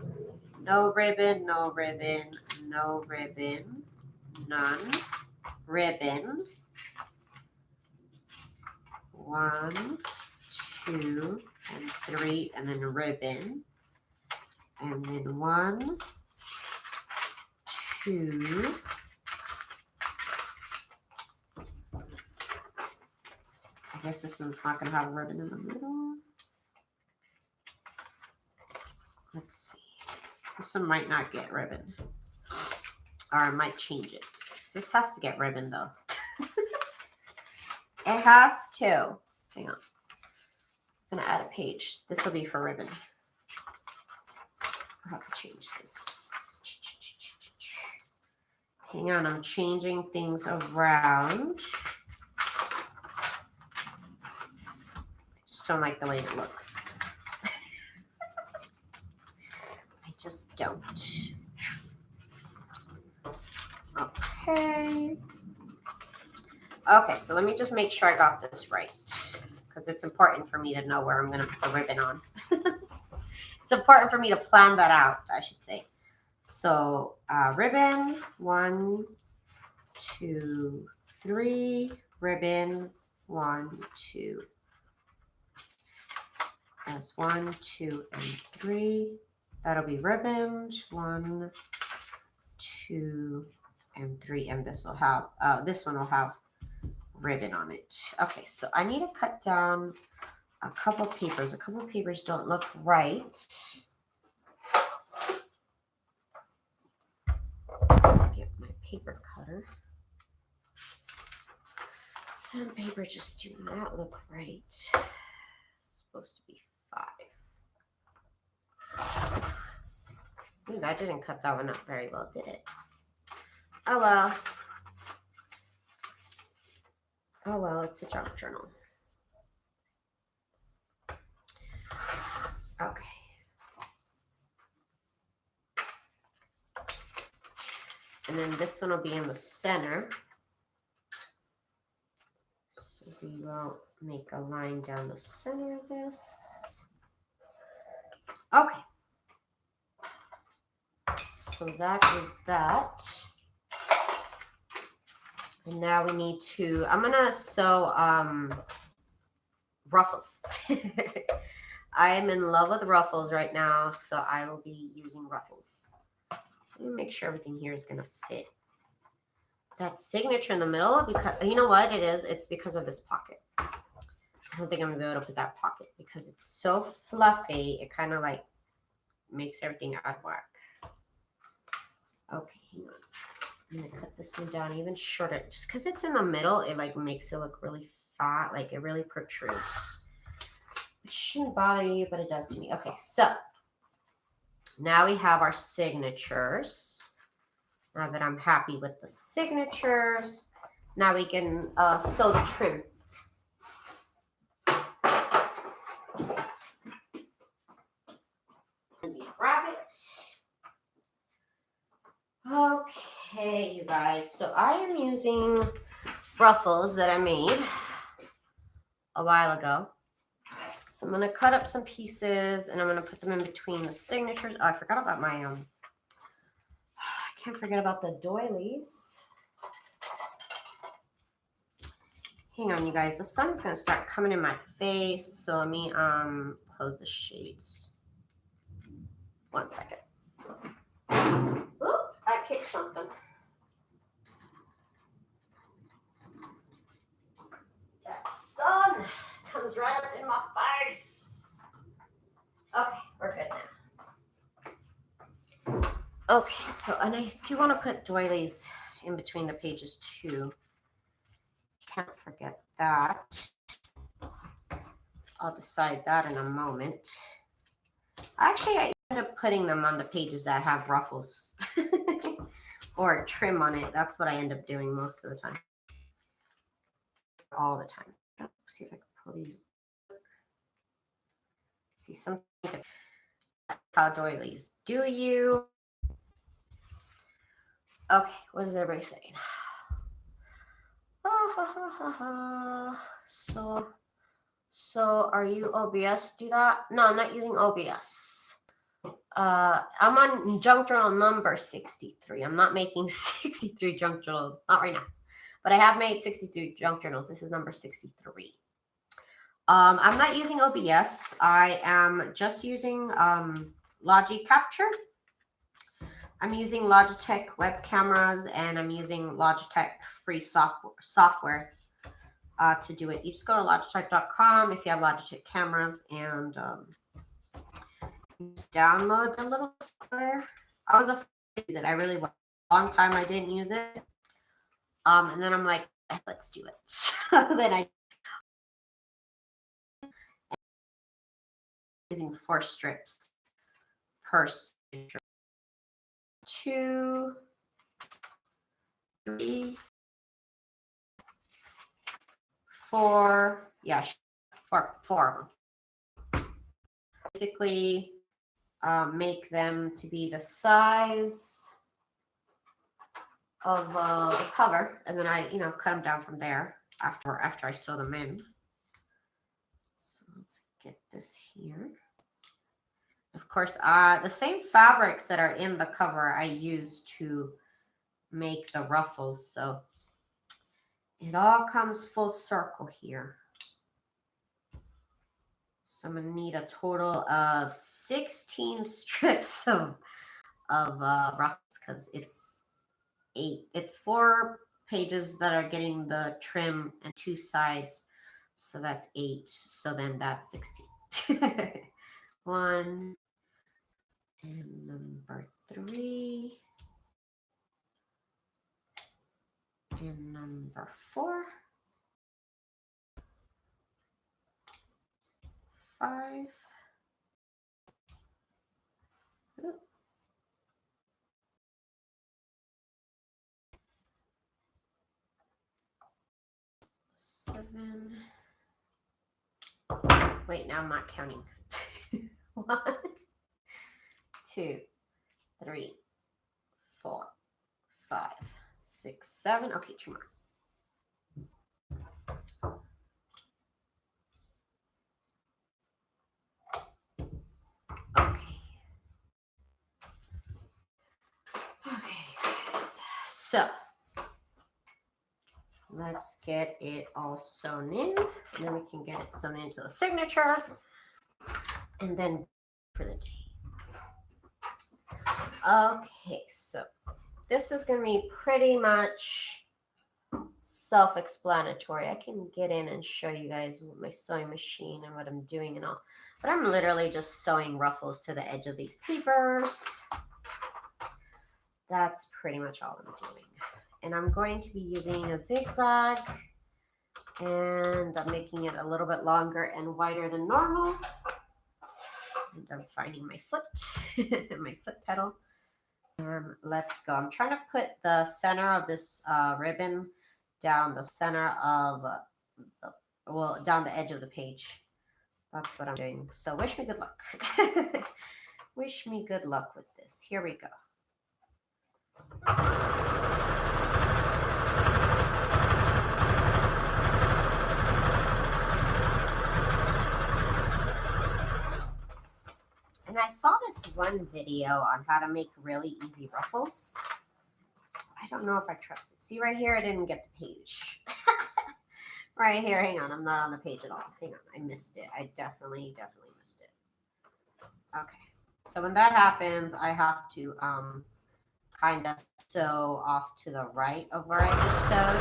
no ribbon, no ribbon, no ribbon, none, ribbon, 1, 2, and 3, and then a ribbon, and then 1, 2, guess this one's not going to have a ribbon in the middle. Let's see. This one might not get ribbon. Or I might change it. This has to get ribbon though. It has to. Hang on. I'm going to add a page. This will be for ribbon. I'll have to change this. Hang on, I'm changing things around. I just don't like the way it looks. I just don't. Okay. Okay, so let me just make sure I got this right, because it's important for me to know where I'm going to put the ribbon on. It's important for me to plan that out, I should say. So ribbon, 1, 2, 3, ribbon, 1, 2. That's 1, 2, and 3. That'll be ribboned, 1, 2, and 3. And this will have, this one will have ribbon on it. Okay, so I need to cut down a couple papers. A couple papers don't look right. Get my paper cutter. Some paper just do not look right. It's supposed to be 5. Ooh, that didn't cut that one up very well, did it? Oh well. Oh well, it's a junk journal. Okay. And then this one will be in the center. So we will make a line down the center of this. Okay. So that is that. And now we need to, I'm gonna sew ruffles. I am in love with ruffles right now, so I will be using ruffles. Let me make sure everything here is gonna fit. That signature in the middle, because you know what it is? It's because of this pocket. I don't think I'm gonna be able to put that pocket because it's so fluffy. It kind of like makes everything out of whack. Okay, hang on. I'm gonna cut this one down even shorter. Just because it's in the middle, it like makes it look really fat, like it really protrudes. It shouldn't bother you, but it does to me. Okay, so now we have our signatures. Now that I'm happy with the signatures, now we can sew the trim. Let me grab it. Okay, you guys. So I am using ruffles that I made a while ago. So I'm going to cut up some pieces and I'm going to put them in between the signatures. Oh, I forgot about my, I can't forget about the doilies. Hang on, you guys. The sun is going to start coming in my face. So let me close the shades. 1 second. Oop, I kicked something. That sun comes right up in my face. Okay, we're good now. Okay, so, and I do want to put doilies in between the pages too. Can't forget that. I'll decide that in a moment. Actually, I end up putting them on the pages that have ruffles or trim on it. That's what I end up doing most of the time. All the time. Let's see if I can pull these. See something. How doilies do you? Okay, what is everybody saying? So are you OBS? Do that? No, I'm not using OBS. I'm on junk journal number 63. I'm not making 63 junk journals, not right now, but I have made 63 junk journals. This is number 63. I'm not using OBS. I am just using Logi Capture. I'm using Logitech web cameras and I'm using Logitech free software. to do it. You just go to Logitech.com if you have Logitech cameras and just download the little software. I was afraid to use it. I really was. A long time I didn't use it. And then I'm like, let's do it. So then I using 4 strips per signature. 2, 3, 4. Yeah, 4 of them. Basically, make them to be the size of the cover, and then I, cut them down from there after I sew them in. So let's get this here. Of course, the same fabrics that are in the cover I use to make the ruffles, so it all comes full circle here. So I'm gonna need a total of 16 strips of ruffles because it's 4 pages that are getting the trim and 2 sides, so that's 8. So then that's 16. 1 and number 3 and number 4, 5. Ooh. 7. Wait, now I'm not counting. 1, 2, 3, 4, 5, 6, 7. Okay, 2 more. Okay, so let's get it all sewn in, and then we can get it sewn into the signature, and then for the day. Okay, so this is going to be pretty much self-explanatory. I can get in and show you guys with my sewing machine and what I'm doing and all, but I'm literally just sewing ruffles to the edge of these papers. That's pretty much all I'm doing. And I'm going to be using a zigzag, and I'm making it a little bit longer and wider than normal. And I'm finding my foot, my foot pedal. And let's go. I'm trying to put the center of this ribbon down the center of, down the edge of the page. That's what I'm doing. So wish me good luck. Wish me good luck with this. Here we go. And I saw this one video on how to make really easy ruffles. I don't know if I trust it. See right here, I didn't get the page. Right here, hang on, I'm not on the page at all. Hang on, I missed it. I definitely missed it. Okay, so when that happens, I have to kind of sew off to the right of where I just sewed.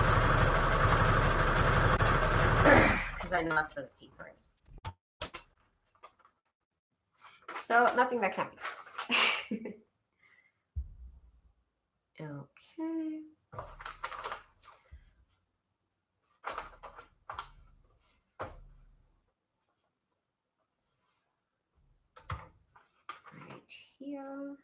Because I know that's where the paper is. So nothing that can't be fixed. Okay. Right here.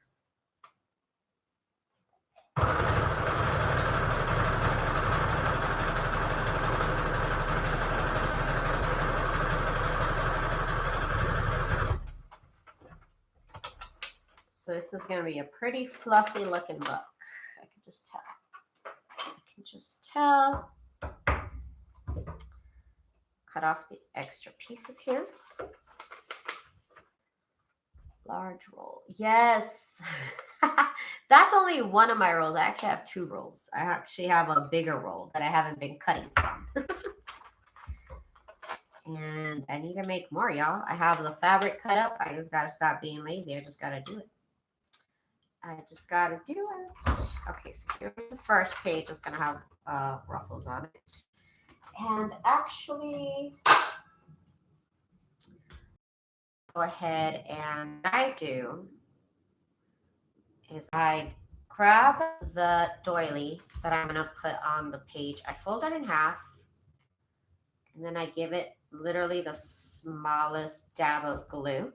So this is going to be a pretty fluffy looking book. I can just tell. Cut off the extra pieces here. Large roll. Yes. That's only one of my rolls. I actually have 2 rolls. I actually have a bigger roll that I haven't been cutting from. And I need to make more, y'all. I have the fabric cut up. I just got to stop being lazy. I just got to do it. Okay, so here's the first page. It's going to have ruffles on it. And actually, go ahead and what I do is I grab the doily that I'm going to put on the page. I fold it in half and then I give it literally the smallest dab of glue,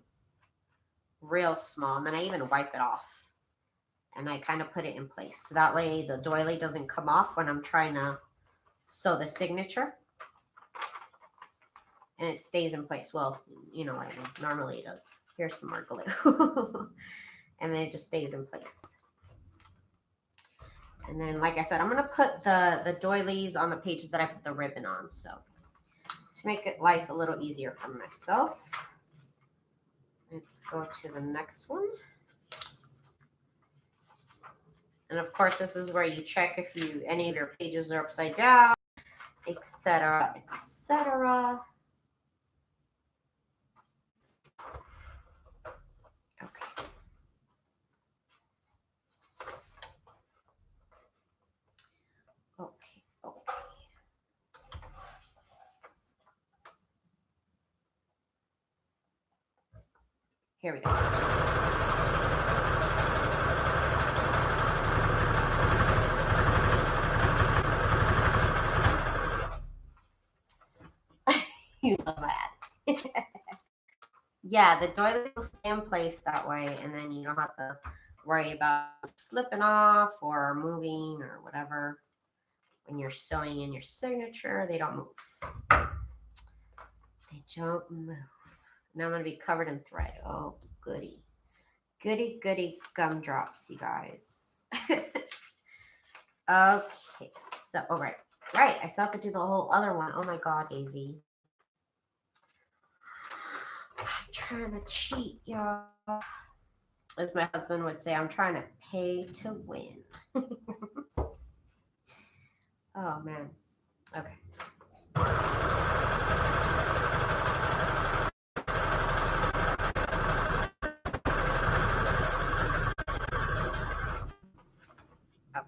real small, and then I even wipe it off and I kind of put it in place. So that way the doily doesn't come off when I'm trying to sew the signature and it stays in place. Well, you know what I mean. Normally it does. Here's some more glue. And then it just stays in place. And then, like I said, I'm going to put the doilies on the pages that I put the ribbon on. So to make it life a little easier for myself, let's go to the next one. And of course, this is where you check if any of your pages are upside down, etc., etc. Okay. Okay. Okay. Here we go. You love that. Yeah, the doily will stay in place that way, and then you don't have to worry about slipping off or moving or whatever. When you're sewing in your signature, they don't move. They don't move. Now I'm going to be covered in thread. Oh, goody. Goody, goody gumdrops, you guys. Okay, so, all right. Right, I still have to do the whole other one. Oh my God, Daisy. I'm trying to cheat, y'all. As my husband would say, I'm trying to pay to win. Oh, man. Okay. Okay,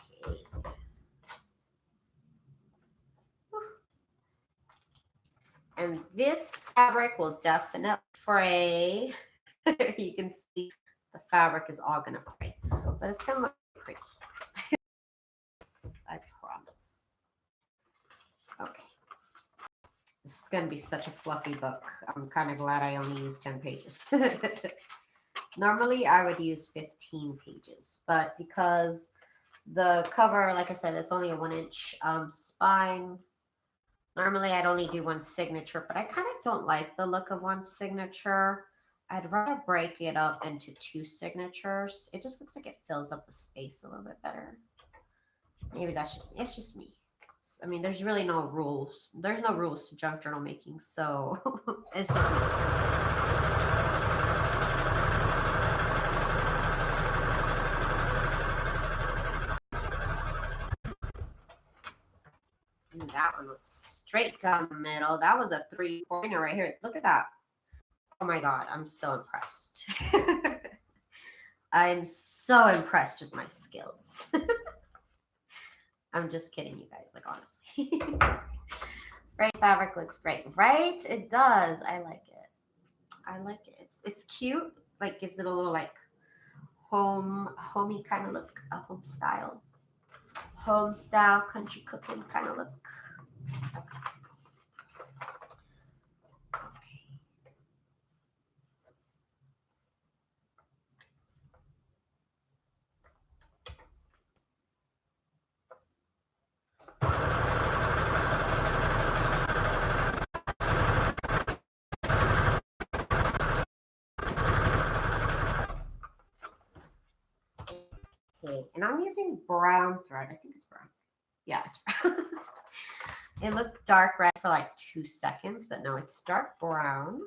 here we go. Okay. And this fabric will definitely fray. You can see the fabric is all going to fray, but it's going to look pretty. I promise. Okay. This is going to be such a fluffy book. I'm kind of glad I only used 10 pages. Normally, I would use 15 pages, but because the cover, like I said, it's only a 1-inch spine. Normally, I'd only do one signature, but I kind of don't like the look of one signature. I'd rather break it up into 2 signatures. It just looks like it fills up the space a little bit better. Maybe that's just, it's just me. I mean, there's really no rules. There's no rules to junk journal making, so it's just me. And that one was straight down the middle. That was a 3-pointer right here. Look at that. Oh my God, I'm so impressed. I'm so impressed with my skills. I'm just kidding, you guys, like honestly. Right, fabric looks great, right? It does. I like it. I like it. It's cute. Like gives it a little like homey kind of look, a home style country cooking kind of look. Okay. Okay, and I'm using brown thread. I think it's brown. Yeah, it's brown. It looked dark red for like 2 seconds, but no, it's dark brown.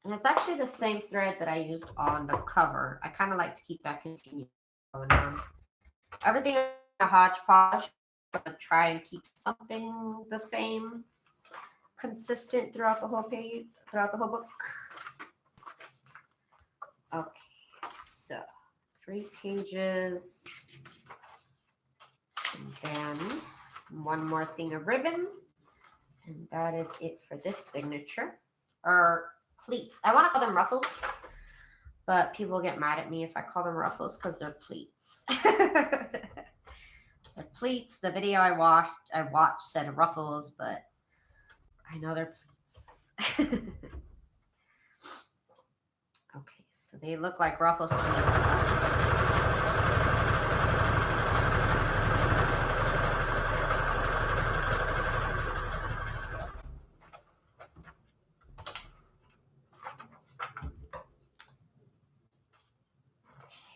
And it's actually the same thread that I used on the cover. I kind of like to keep that continuing going on. Everything in a hodgepodge, I'm going to try and keep something the same, consistent throughout the whole page, throughout the whole book. Okay, so 3 pages. And then one more thing of ribbon. And that is it for this signature. Or pleats. I want to call them ruffles, but people get mad at me if I call them ruffles because they're pleats. They're pleats. The video I watched said ruffles, but I know they're pleats. Okay, so they look like ruffles to me.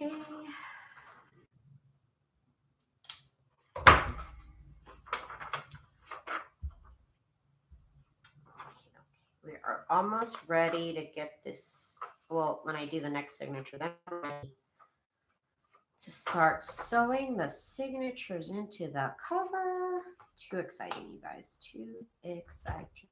Okay. We are almost ready to get this. Well, when I do the next signature, then I'm ready to start sewing the signatures into the cover. Too exciting, you guys. Too exciting.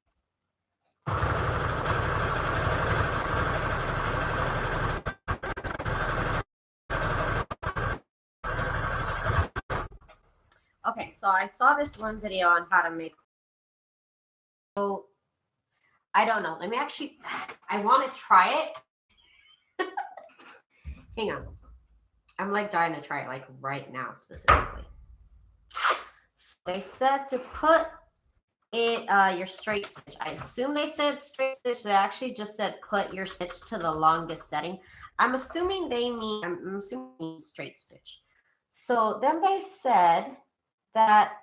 Okay, so I saw this one video on how to make. So I don't know. Let me actually. I want to try it. Hang on. I'm like dying to try it like right now specifically. So they said to put it your straight stitch. I assume they said straight stitch. They actually just said put your stitch to the longest setting. I'm assuming they mean straight stitch. So then they said that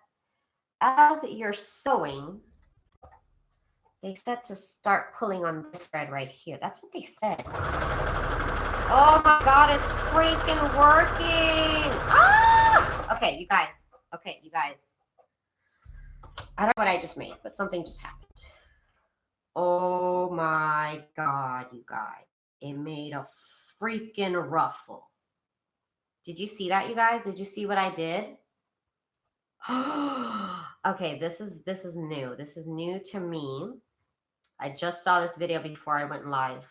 as you're sewing, they said to start pulling on this thread right here. That's what they said. Oh my God, it's freaking working. Ah! Okay, you guys. Okay, you guys. I don't know what I just made, but something just happened. Oh my God, you guys. It made a freaking ruffle. Did you see that, you guys? Did you see what I did? Okay, this is new. This is new to me. I just saw this video before I went live.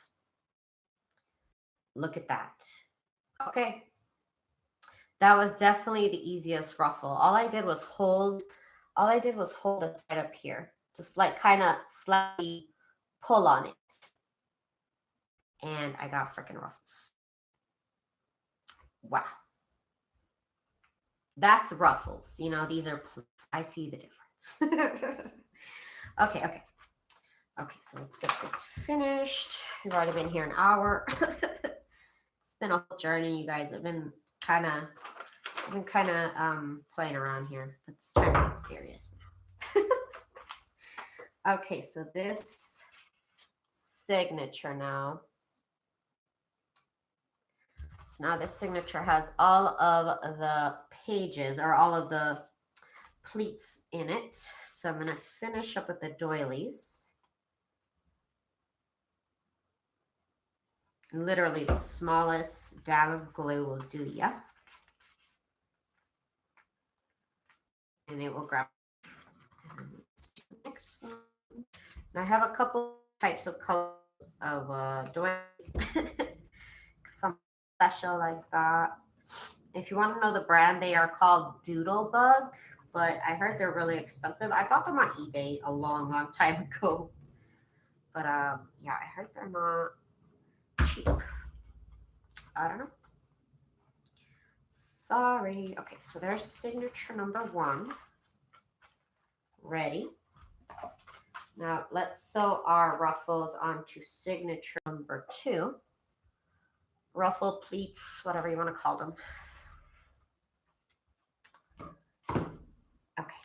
Look at that. Okay. That was definitely the easiest ruffle. All I did was hold it right up here. Just like kind of slightly pull on it. And I got freaking ruffles. Wow. That's ruffles. You know, these are pleats. I see the difference. Okay. Okay, so let's get this finished. We've already been here an hour. It's been a whole journey, you guys. I've been kind of playing around here. It's time to get serious now. Okay, so this signature now. So now this signature has all of the pages or all of the pleats in it. So I'm going to finish up with the doilies. Literally the smallest dab of glue will do ya. And it will grab. And let's do the next one. And I have a couple types of colors of doilies. Some special like that. If you want to know the brand, they are called Doodlebug, but I heard they're really expensive. I bought them on eBay a long time ago. But yeah, I heard they're not cheap. I don't know. Sorry. Okay, so there's signature number 1. Ready. Now let's sew our ruffles onto signature number 2. Ruffle pleats, whatever you want to call them. Okay.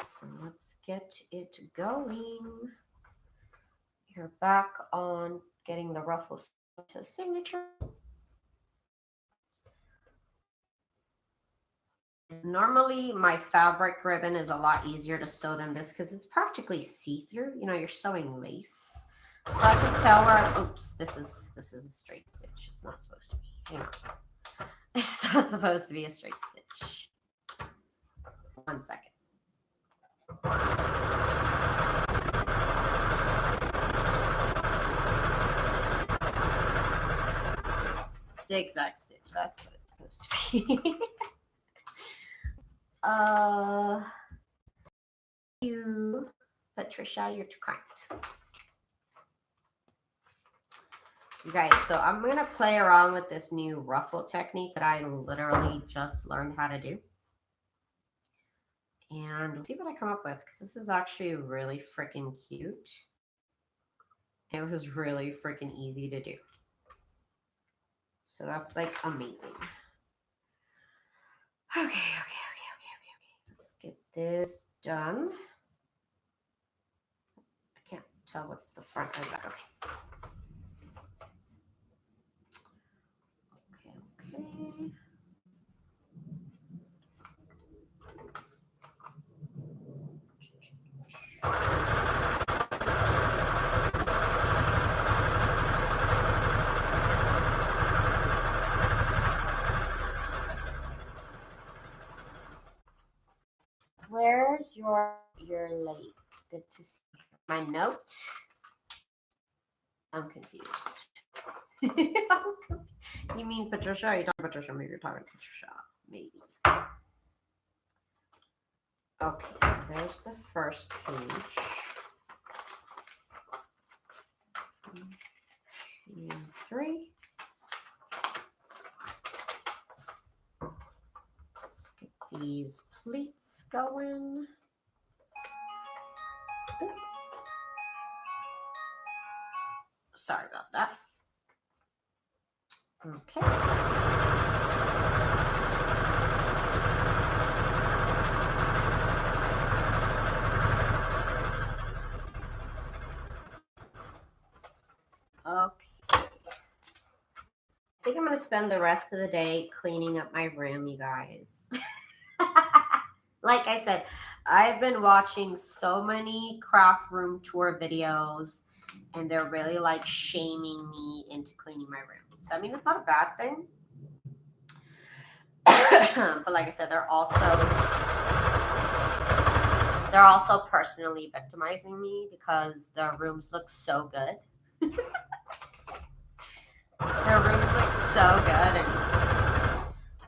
So let's get it going. You're back on getting the ruffles to signature. Normally, my fabric ribbon is a lot easier to sew than this because it's practically see-through. You know, you're sewing lace. So I can tell where, oops, this is a straight stitch. It's not supposed to be. Hang on. It's not supposed to be a straight stitch. 1 second. Zigzag stitch. That's what it's supposed to be. You, Patricia, you're too kind. You guys, so I'm going to play around with this new ruffle technique that I literally just learned how to do. And we'll see what I come up with, because this is actually really freaking cute. It was really freaking easy to do. So that's like amazing. Okay. Let's get this done. I can't tell what's the front and back. Okay. Where's your late? Good to see my note. I'm confused. You mean Patricia? Are you talking Patricia? Maybe you're talking Patricia. Maybe. Okay, so there's the first page. 1, 2, 3. Let's get these pleats going. Ooh. Sorry about that. Okay. Okay. I think I'm going to spend the rest of the day cleaning up my room, you guys. Like I said, I've been watching so many craft room tour videos, and they're really like shaming me into cleaning my room. So, I mean, it's not a bad thing. But like I said, they're also personally victimizing me because their rooms look so good. Their rooms look so good, and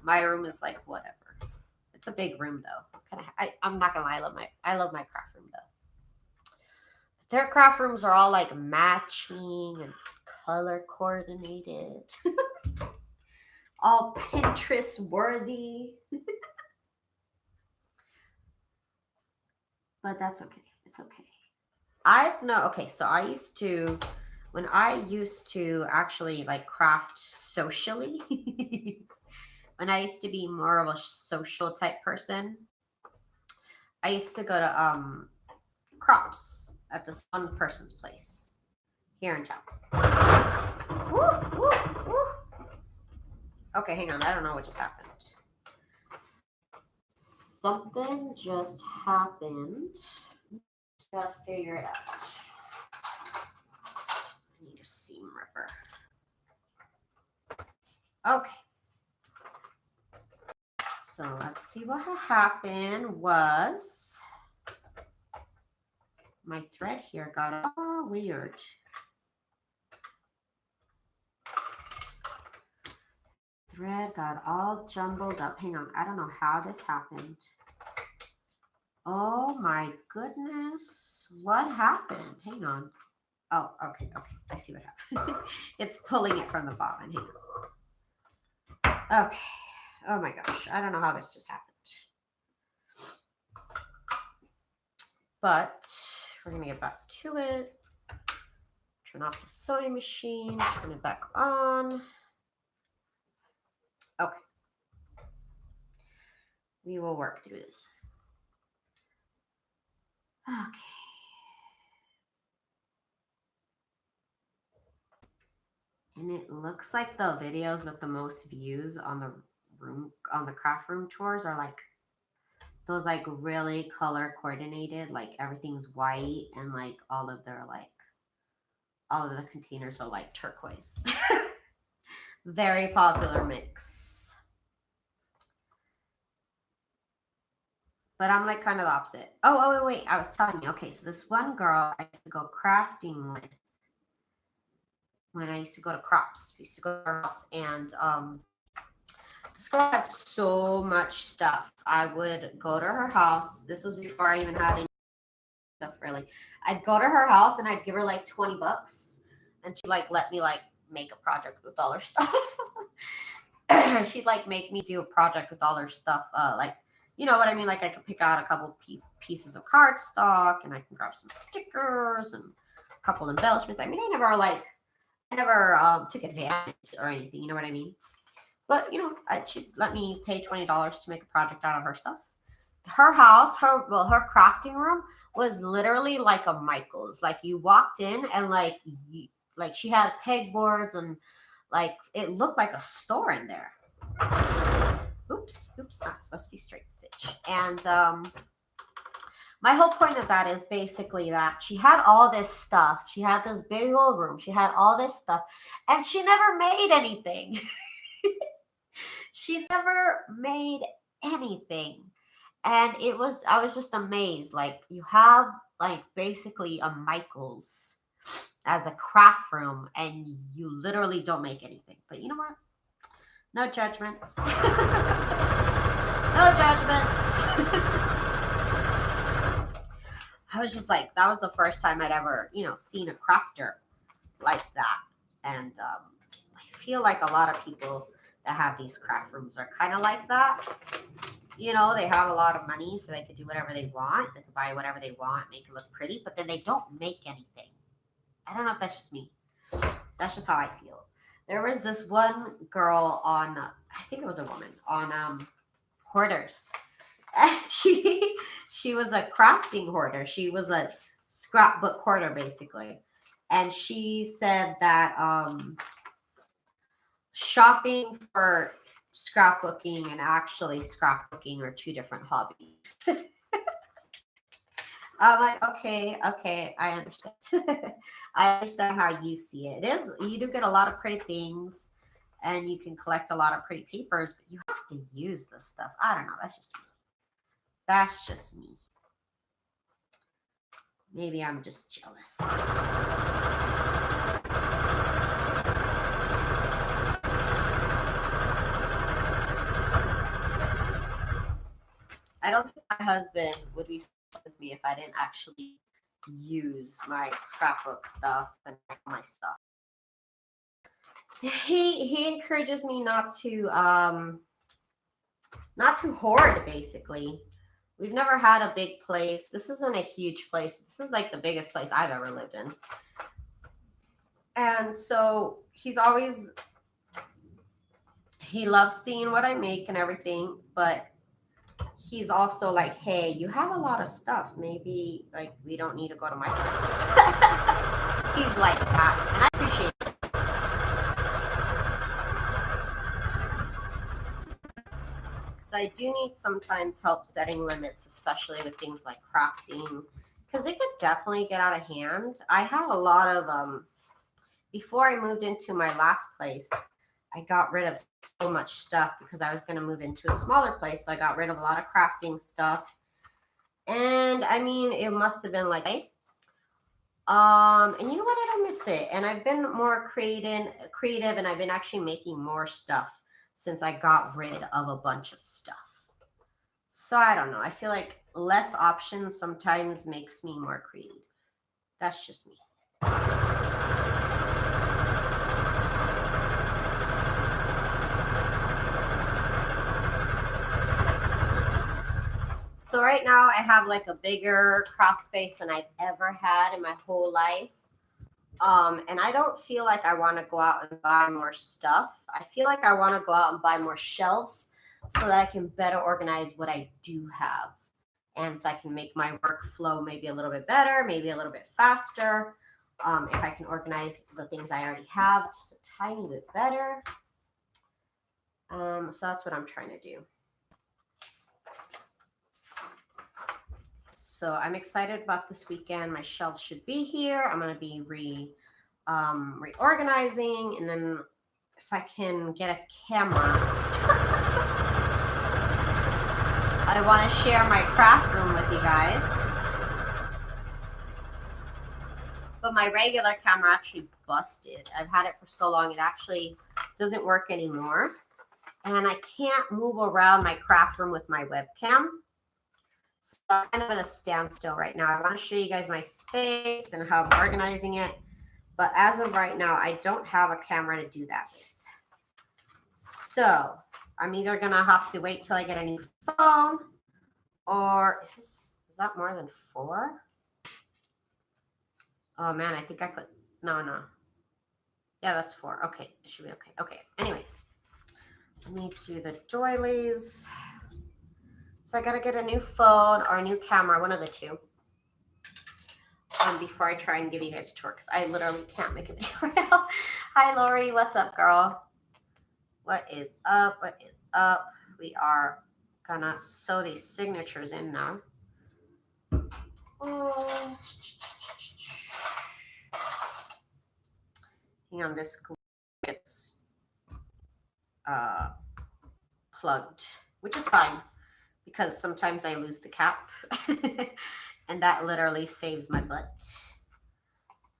my room is like whatever. It's a big room though. I'm not gonna lie, I love my craft room though. But their craft rooms are all like matching and color coordinated, all Pinterest worthy. But that's okay. It's okay. Okay, so when I used to actually like craft socially, when I used to be more of a social type person, I used to go to crops at this one person's place here in town. Woo, woo, woo. Okay, hang on. I don't know what just happened. Something just happened. Just gotta figure it out. I need a seam ripper. Okay. So let's see what happened was my thread here got all weird. Thread got all jumbled up. Hang on, I don't know how this happened. Oh my goodness. What happened? Hang on. Oh, okay. I see what happened. It's pulling it from the bottom. Hang on. Okay. Oh my gosh. I don't know how this just happened. But we're going to get back to it. Turn off the sewing machine. Turn it back on. Okay. We will work through this. Okay. And it looks like the videos with the most views on the craft room tours are like those like really color coordinated, like everything's white and like all of the containers are like turquoise. Very popular mix. But I'm like kind of the opposite. Oh, wait. I was telling you. Okay, so this one girl I used to go crafting with when I used to go to crops. We used to go to her house, and This girl had so much stuff. I would go to her house. This was before I even had any stuff really. I'd go to her house and I'd give her like 20 bucks and she'd like let me like make a project with all her stuff. She'd like make me do a project with all her stuff. Like, you know what I mean? Like I could pick out a couple pieces of cardstock and I can grab some stickers and a couple embellishments. I mean, I never took advantage or anything. You know what I mean? But you know, she'd let me pay $20 to make a project out of her stuff. Her house, her crafting room was literally like a Michael's. Like you walked in and like she had pegboards and like it looked like a store in there. Oops, not supposed to be straight stitch. And my whole point of that is basically that she had all this stuff. She had this big old room. She had all this stuff, and she never made anything. She never made anything. And I was just amazed. Like you have like basically a Michael's as a craft room and you literally don't make anything. But you know what? No judgments. No judgments. I was just like, that was the first time I'd ever, you know, seen a crafter like that. And I feel like a lot of people that have these craft rooms are kind of like that. You know, they have a lot of money, so they can do whatever they want. They can buy whatever they want, make it look pretty, but then they don't make anything. I don't know if that's just me. That's just how I feel. There was this one girl on, I think it was a woman, on Hoarders. And she was a crafting hoarder. She was a scrapbook hoarder, basically. And she said that shopping for scrapbooking and actually scrapbooking are two different hobbies. I'm like, okay, I understand. I understand how you see it. It is, you do get a lot of pretty things and you can collect a lot of pretty papers, but you have to use this stuff. I don't know. That's just me. That's just me. Maybe I'm just jealous. I don't think my husband would be with me if I didn't actually use my scrapbook stuff and my stuff. He encourages me not to hoard, basically. We've never had a big place. This isn't a huge place. This is like the biggest place I've ever lived in. And so he loves seeing what I make and everything, but he's also like, hey, you have a lot of stuff. Maybe like we don't need to go to my place. He's like that, and I appreciate it. Because I do need sometimes help setting limits, especially with things like crafting, because it could definitely get out of hand. I have a lot of before I moved into my last place, I got rid of so much stuff because I was going to move into a smaller place. So I got rid of a lot of crafting stuff. And I mean, it must have been like, and you know what? I don't miss it. And I've been more creative, and I've been actually making more stuff since I got rid of a bunch of stuff. So I don't know. I feel like less options sometimes makes me more creative. That's just me. So right now I have like a bigger craft space than I've ever had in my whole life. And I don't feel like I want to go out and buy more stuff. I feel like I want to go out and buy more shelves so that I can better organize what I do have. And so I can make my workflow maybe a little bit better, maybe a little bit faster. If I can organize the things I already have just a tiny bit better. So that's what I'm trying to do. So I'm excited about this weekend. My shelves should be here. I'm going to be reorganizing, and then if I can get a camera, I want to share my craft room with you guys. But my regular camera actually busted. I've had it for so long, it actually doesn't work anymore. and I can't move around my craft room with my webcam. So I'm kind of at a standstill right now. I want to show you guys my space and how I'm organizing it. But as of right now, I don't have a camera to do that with. So I'm either going to have to wait till I get a new phone, or is that more than 4? Oh man, I think I put, no. Yeah, that's 4. Okay, it should be okay. Okay, anyways, let me do the doilies. So I gotta get a new phone or a new camera, one of the two, before I try and give you guys a tour, because I literally can't make a video right now. Hi, Lori, what's up, girl? What is up? What is up? We are gonna sew these signatures in now. Oh. Hang on, this gets plugged, which is fine because sometimes I lose the cap and that literally saves my butt.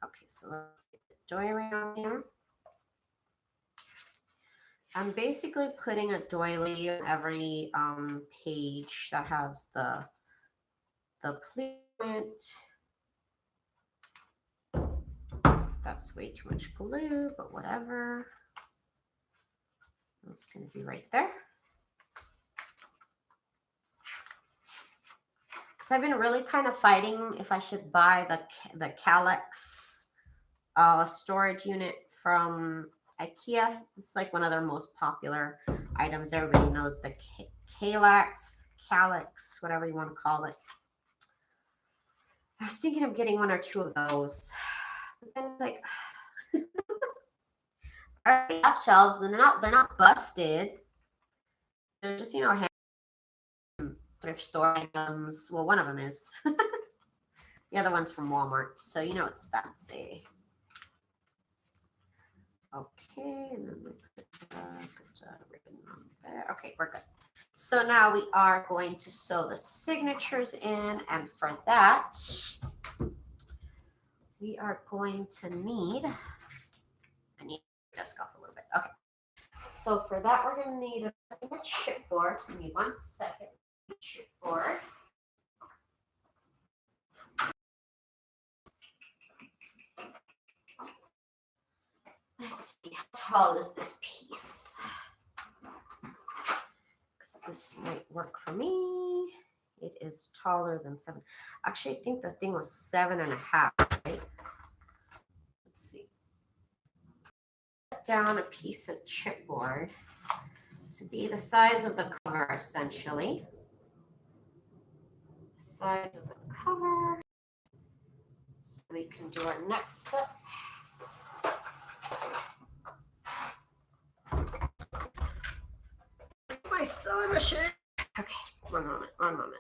Okay, so let's get the doily on here. I'm basically putting a doily on every page that has the pleat. That's way too much glue, but whatever. It's going to be right there. So I've been really kind of fighting if I should buy the Calyx storage unit from IKEA. It's like one of their most popular items. Everybody knows the Calyx, whatever you want to call it. I was thinking of getting 1 or 2 of those. But then it's like, I already have shelves, and they're not busted. They're just, you know, thrift store items. Well, one of them is. The other one's from Walmart, so you know it's fancy. Okay, and then we put a ribbon on there. Okay, we're good. So now we are going to sew the signatures in, and for that, we are going to need, I need to desk off a little bit. Okay, so for that, we're going to need a chipboard. So give me 1 second. Chipboard. Let's see, how tall is this piece? Because this might work for me. It is taller than 7. Actually, I think the thing was 7.5, right? Let's see. Put down a piece of chipboard to be the size of the cover, essentially. The size of the cover. So we can do our next step. My sewing machine. Okay, one moment.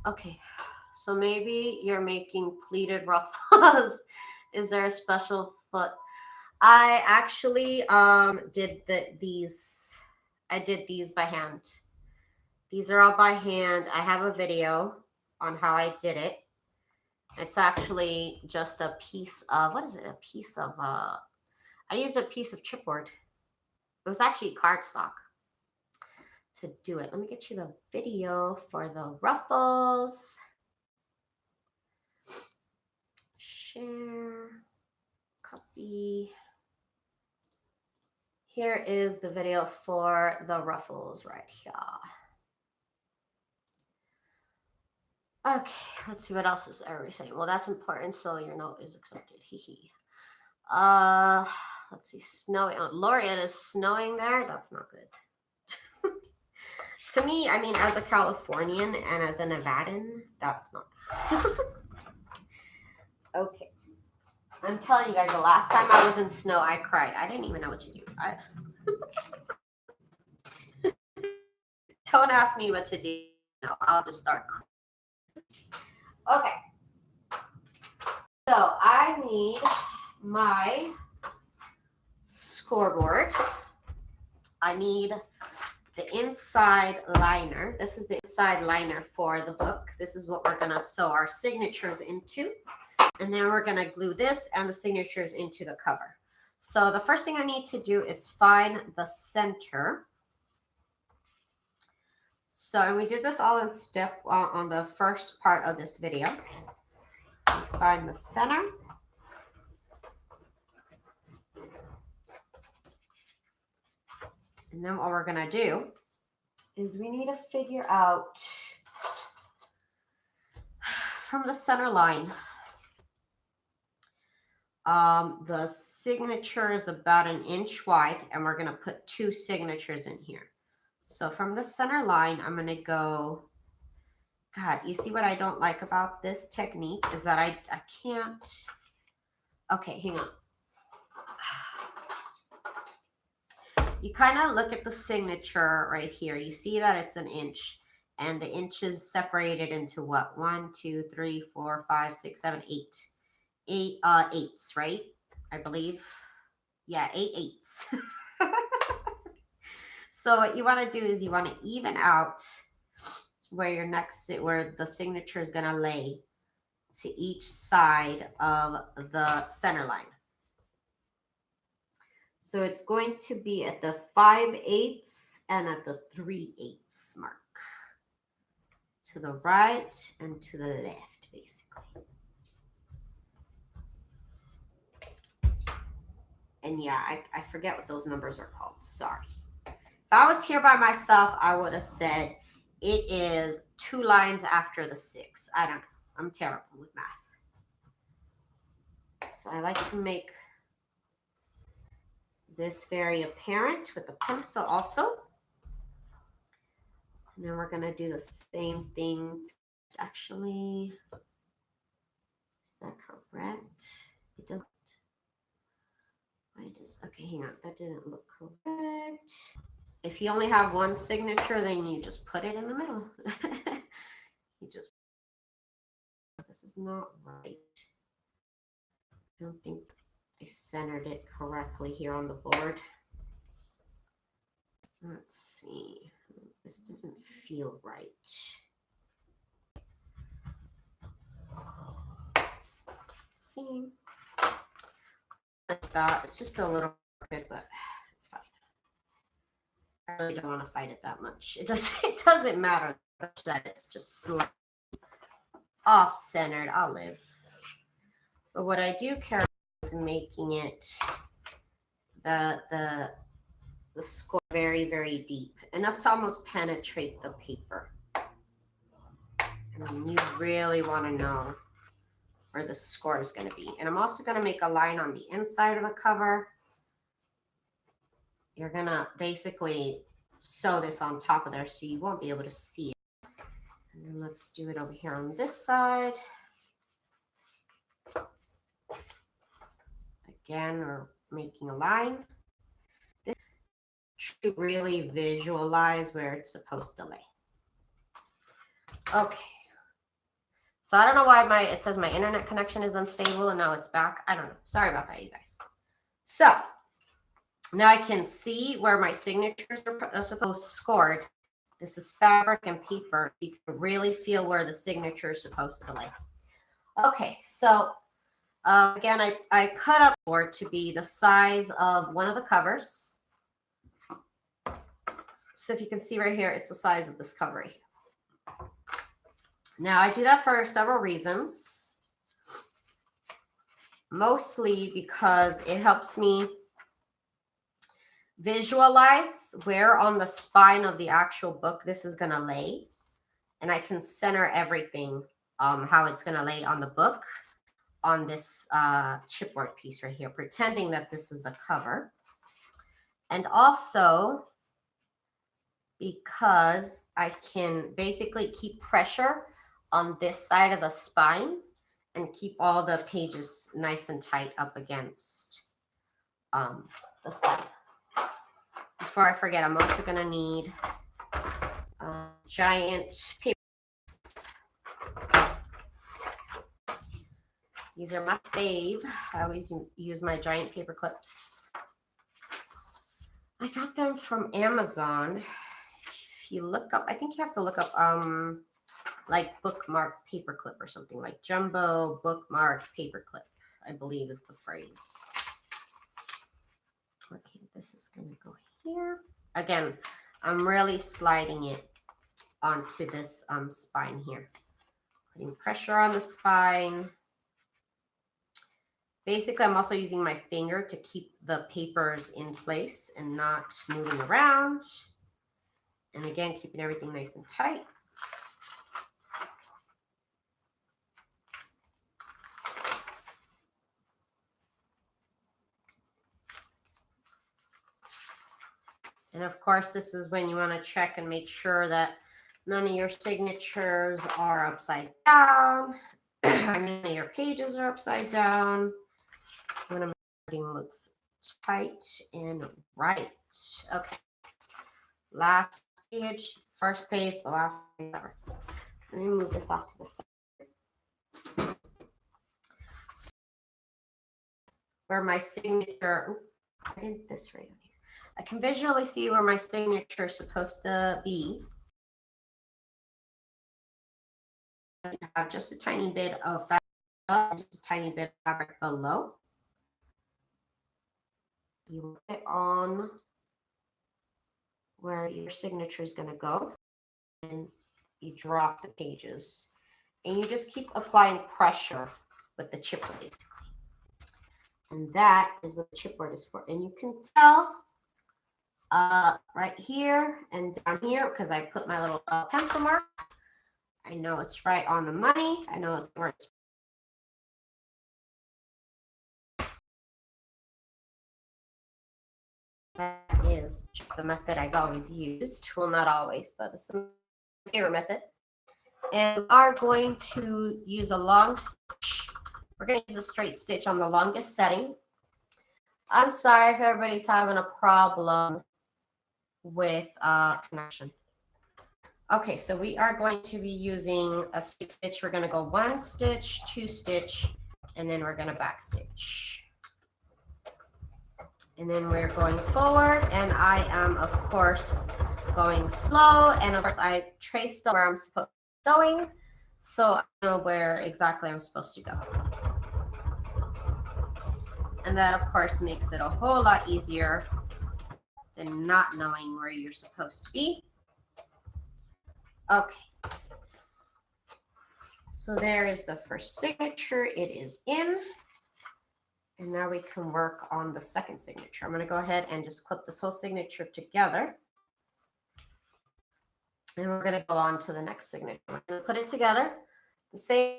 Okay, so maybe you're making pleated ruffles. Is there a special foot? I actually did these. I did these by hand. These are all by hand. I have a video on how I did it. It's actually just a piece of, what is it? A piece of, I used a piece of chipboard. It was actually cardstock to do it. Let me get you the video for the ruffles. Share, copy. Here is the video for the ruffles right here. Okay, let's see what else is everybody saying. Well, that's important, so your note is accepted. Hee. Let's see, snowing. Oh, Lori, it is snowing there. That's not good. To me, I mean, as a Californian and as a Nevadan, that's not good. Okay. I'm telling you guys, the last time I was in snow, I cried. I didn't even know what to do. Don't ask me what to do. No, I'll just start crying. Okay. So I need my scoreboard. I need the inside liner. This is the inside liner for the book. This is what we're going to sew our signatures into. And then we're going to glue this and the signatures into the cover. So the first thing I need to do is find the center. So we did this all in step on the first part of this video. Find the center. And then what we're gonna do is we need to figure out from the center line. The signature is about 1 inch wide, and we're gonna put 2 signatures in here. So from the center line, I'm gonna go. God, you see what I don't like about this technique is that I can't. Okay, hang on. You kind of look at the signature right here. You see that it's 1 inch, and the inch is separated into what? 1, 2, 3, 4, 5, 6, 7, 8. 8 eighths, right? I believe. Yeah, 8 eighths. So what you want to do is you want to even out where where the signature is gonna lay to each side of the center line. So it's going to be at the 5/8 and at the 3/8 mark. To the right and to the left, basically. And yeah, I forget what those numbers are called. Sorry. If I was here by myself, I would have said it is 2 lines after the 6. I don't know. I'm terrible with math. So I like to make this very apparent with the pencil also. And then we're going to do the same thing. Actually, is that correct? It doesn't. Why does, okay, hang on. That didn't look correct. If you only have 1 signature, then you just put it in the middle. This is not right. I don't think I centered it correctly here on the board. Let's see. This doesn't feel right. See? Like that. It's just a little good, but it's fine. I really don't want to fight it that much. It doesn't matter that it's just slightly off-centered. I'll live. But what I do care is making it the score very, very deep. Enough to almost penetrate the paper. And you really want to know where the score is going to be. And I'm also going to make a line on the inside of the cover. You're going to basically sew this on top of there so you won't be able to see it. And then let's do it over here on this side. Again, we're making a line. This to really visualize where it's supposed to lay. Okay. So I don't know why it says my internet connection is unstable and now it's back. I don't know. Sorry about that, you guys. So now I can see where my signatures are supposed scored. This is fabric and paper. You can really feel where the signature is supposed to lay. Okay, so again, I cut up board to be the size of one of the covers. So if you can see right here, it's the size of this cover right here. Now, I do that for several reasons. Mostly because it helps me visualize where on the spine of the actual book this is going to lay. And I can center everything, how it's going to lay on the book on this chipboard piece right here, pretending that this is the cover. And also because I can basically keep pressure on this side of the spine and keep all the pages nice and tight up against the spine. Before I forget, I'm also going to need a giant paper. These are my fave. I always use my giant paper clips. I got them from Amazon. If you look up, I think you have to look up like bookmark paperclip or something, like jumbo bookmark paperclip, I believe is the phrase. This is going to go here. Again, I'm really sliding it onto this spine here. Putting pressure on the spine. Basically, I'm also using my finger to keep the papers in place and not moving around. And again, keeping everything nice and tight. And of course, this is when you want to check and make sure that none of your signatures are upside down. None of your pages are upside down. When everything looks tight and right. Okay. Last page, first page, the last page ever. Let me move this off to the side. Where my signature, I did this right on here. I can visually see where my signature is supposed to be. I have just a tiny bit of fabric, just a tiny bit of fabric below. You put it on where your signature is going to go, and you drop the pages, and you just keep applying pressure with the chipboard, basically. And that is what the chipboard is for. And you can tell right here and down here, because I put my little pencil mark. I know it's right on the money. I know it's where it's. That is just the method I've always used. Well, not always, but it's my favorite method. And we are going to use a long stitch. We're going to use a straight stitch on the longest setting. I'm sorry if everybody's having a problem with connection. Okay, so we are going to be using a straight stitch. We're going to go 1 stitch, 2 stitch, and then we're going to back stitch. And then we're going forward, and I am, of course, going slow. And of course, I traced where I'm supposed to be going, so I know where exactly I'm supposed to go. And that, of course, makes it a whole lot easier than not knowing where you're supposed to be. Okay. So there is the first signature. It is in. And now we can work on the second signature. I'm going to go ahead and just clip this whole signature together. And we're going to go on to the next signature. We're going to put it together the same.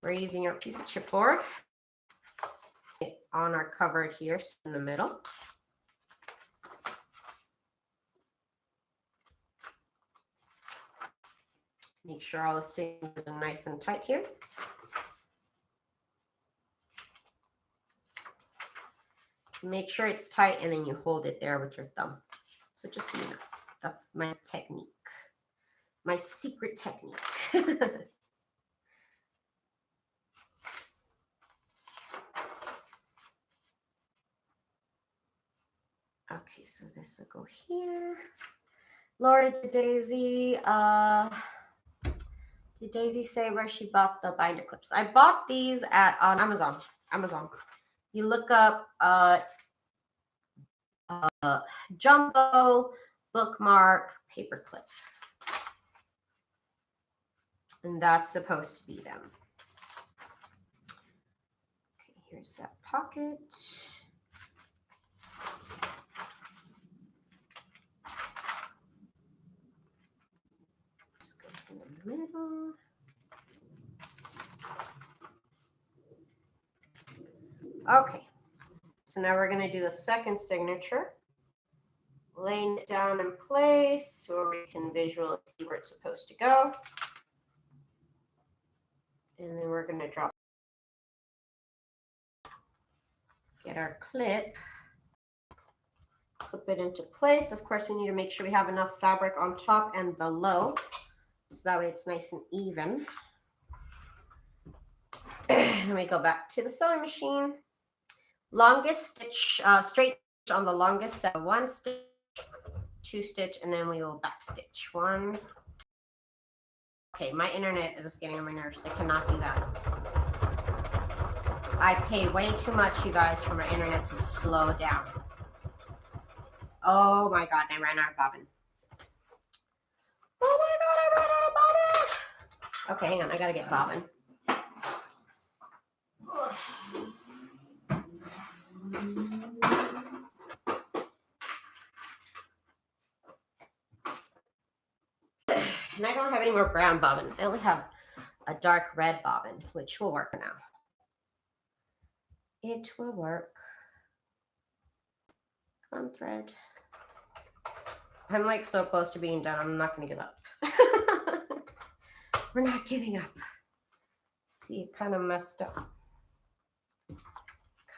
We're using our piece of chipboard on our cover here in the middle. Make sure all the signatures are nice and tight here. Make sure it's tight, and then you hold it there with your thumb. So just so you know, that's my technique, my secret technique. Okay, so this will go here. Laura, did Daisy say where she bought the binder clips? I bought these on Amazon. You look up jumbo bookmark paper clip, and that's supposed to be them. Okay, here's that pocket. This goes in the middle. Okay, so now we're going to do the second signature, laying it down in place where we can visually see where it's supposed to go. And then we're going to get our clip, clip it into place. Of course, we need to make sure we have enough fabric on top and below, so that way it's nice and even. And we go back to the sewing machine. Longest stitch, straight stitch on the longest set, 1 stitch, 2 stitch, and then we will back stitch 1. Okay, my internet is getting on my nerves. I cannot do that. I pay way too much, you guys, for my internet to slow down. Oh my God, I ran out of bobbin. Oh my God, I ran out of bobbin. Okay, hang on, I gotta get bobbin. And I don't have any more brown bobbin. I only have a dark red bobbin, which will work now. It will work. Come on, thread. I'm like so close to being done. I'm not going to give up. We're not giving up. See, it kind of messed up.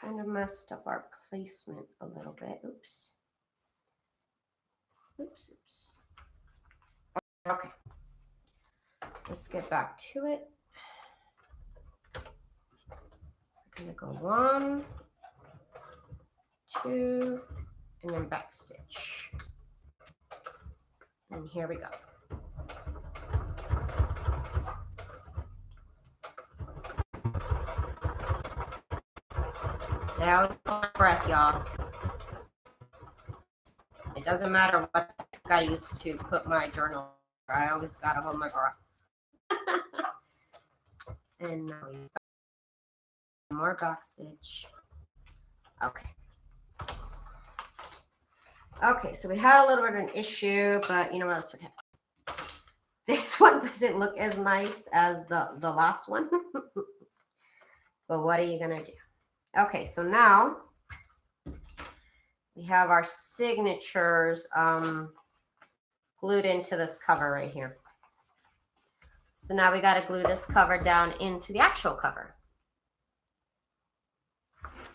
Kind of messed up our placement a little bit. Oops. Oops, oops. Okay. Let's get back to it. I'm going to go 1, 2, and then back stitch. And here we go. Now it's on breath, y'all. It doesn't matter what I used to put my journal. I always gotta hold my breath. And now we got more back stitch. Okay. Okay, so we had a little bit of an issue, but you know what? It's okay. This one doesn't look as nice as the last one. But what are you gonna do? Okay, so now we have our signatures glued into this cover right here. So now we got to glue this cover down into the actual cover.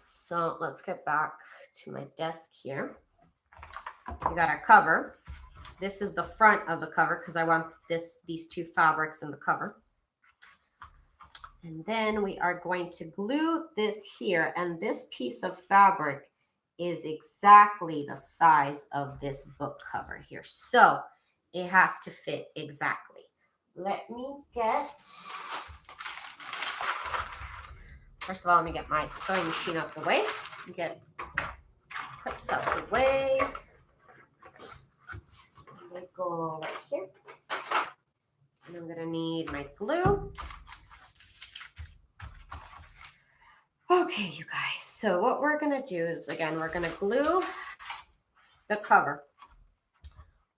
So let's get back to my desk here. We got our cover. This is the front of the cover because I want these two fabrics in the cover. And then we are going to glue this here, and this piece of fabric is exactly the size of this book cover here. So it has to fit exactly. Let me get, first of all, let me get my sewing machine out the way. Get clips out the way. I'm going to go right here. And I'm going to need my glue. Okay, you guys. So what we're going to do is, again, we're going to glue the cover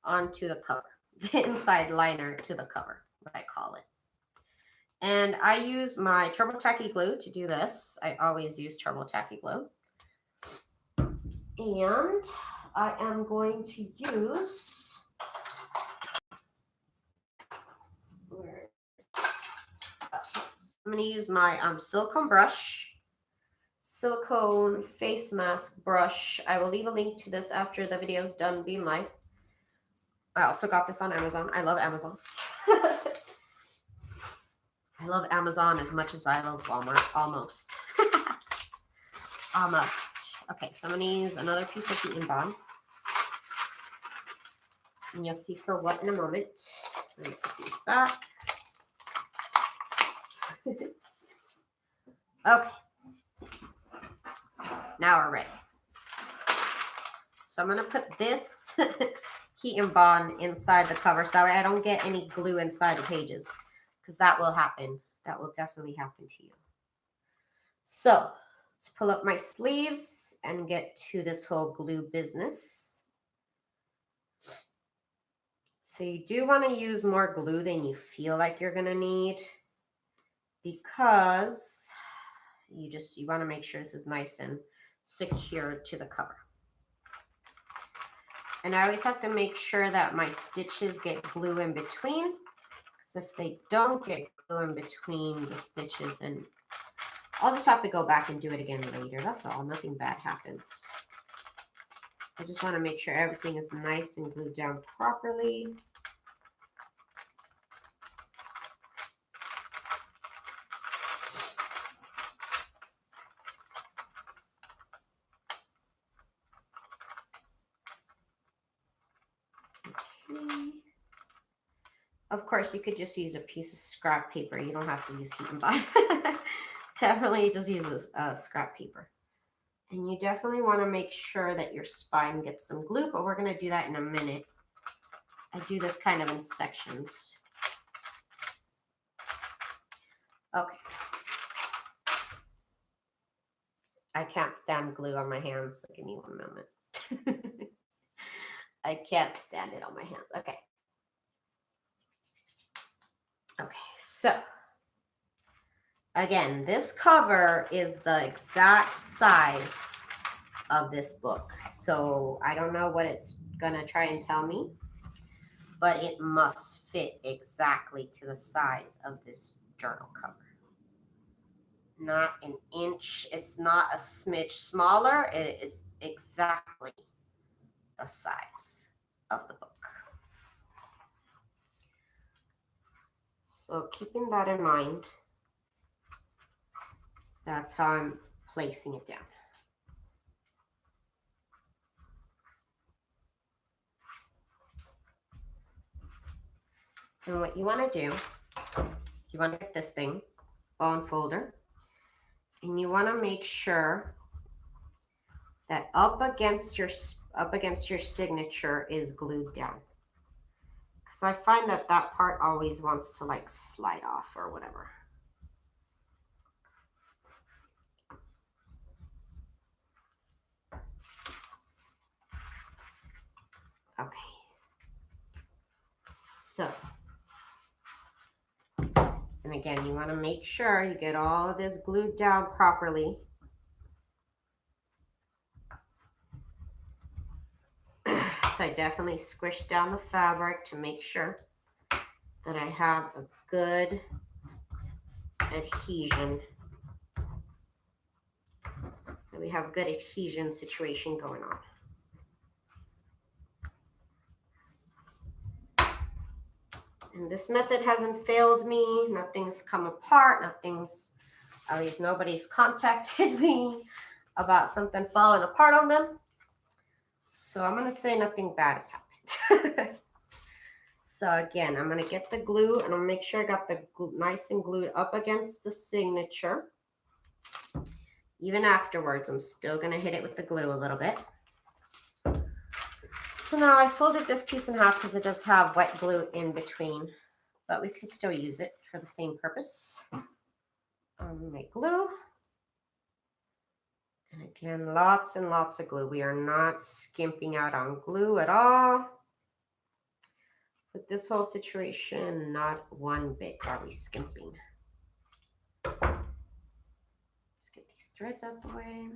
onto the cover. The inside liner to the cover, what I call it. And I use my Turbo Tacky glue to do this. I always use Turbo Tacky glue. And I am going to use, I'm going to use my silicone brush, silicone face mask brush. I will leave a link to this after the video is done being live. I also got this on Amazon. I love Amazon. I love Amazon as much as I love Walmart, almost. Almost. Okay, so I'm going to use another piece of heat and bond. And you'll see for what in a moment. Let me put these back. Okay. Now we're ready. So I'm going to put this heat and bond inside the cover so I don't get any glue inside the pages, because that will happen. That will definitely happen to you. So let's pull up my sleeves and get to this whole glue business. So you do want to use more glue than you feel like you're going to need, because you want to make sure this is nice and secure to the cover. And I always have to make sure that my stitches get glue in between, because if they don't get glue in between the stitches, then I'll just have to go back and do it again later. That's all. Nothing bad happens. I just want to make sure everything is nice and glued down properly. Okay. Of course, you could just use a piece of scrap paper. You don't have to use heat and bond definitely just use scrap paper. And you definitely want to make sure that your spine gets some glue, but we're going to do that in a minute. I do this kind of in sections. Okay. I can't stand glue on my hands, so give me one moment. I can't stand it on my hands. Okay. Okay, so again, this cover is the exact size of this book. So I don't know what it's gonna try and tell me, but it must fit exactly to the size of this journal cover. Not an inch, it's not a smidge smaller, it is exactly the size of the book. So keeping that in mind, that's how I'm placing it down. And what you want to do is you want to get this thing, bone folder, and you want to make sure that up against your signature is glued down. Because I find that that part always wants to like slide off or whatever. Okay. So, and again, you want to make sure you get all of this glued down properly. So I definitely squish down the fabric to make sure that I have a good adhesion. That we have a good adhesion situation going on. And this method hasn't failed me. Nothing's come apart. At least nobody's contacted me about something falling apart on them. So I'm going to say nothing bad has happened. So again, I'm going to get the glue and I'll make sure I got the glue nice and glued up against the signature. Even afterwards, I'm still going to hit it with the glue a little bit. So now I folded this piece in half because it does have wet glue in between, but we can still use it for the same purpose. My glue. And again, lots and lots of glue. We are not skimping out on glue at all. With this whole situation, not one bit are we skimping. Let's get these threads out the way.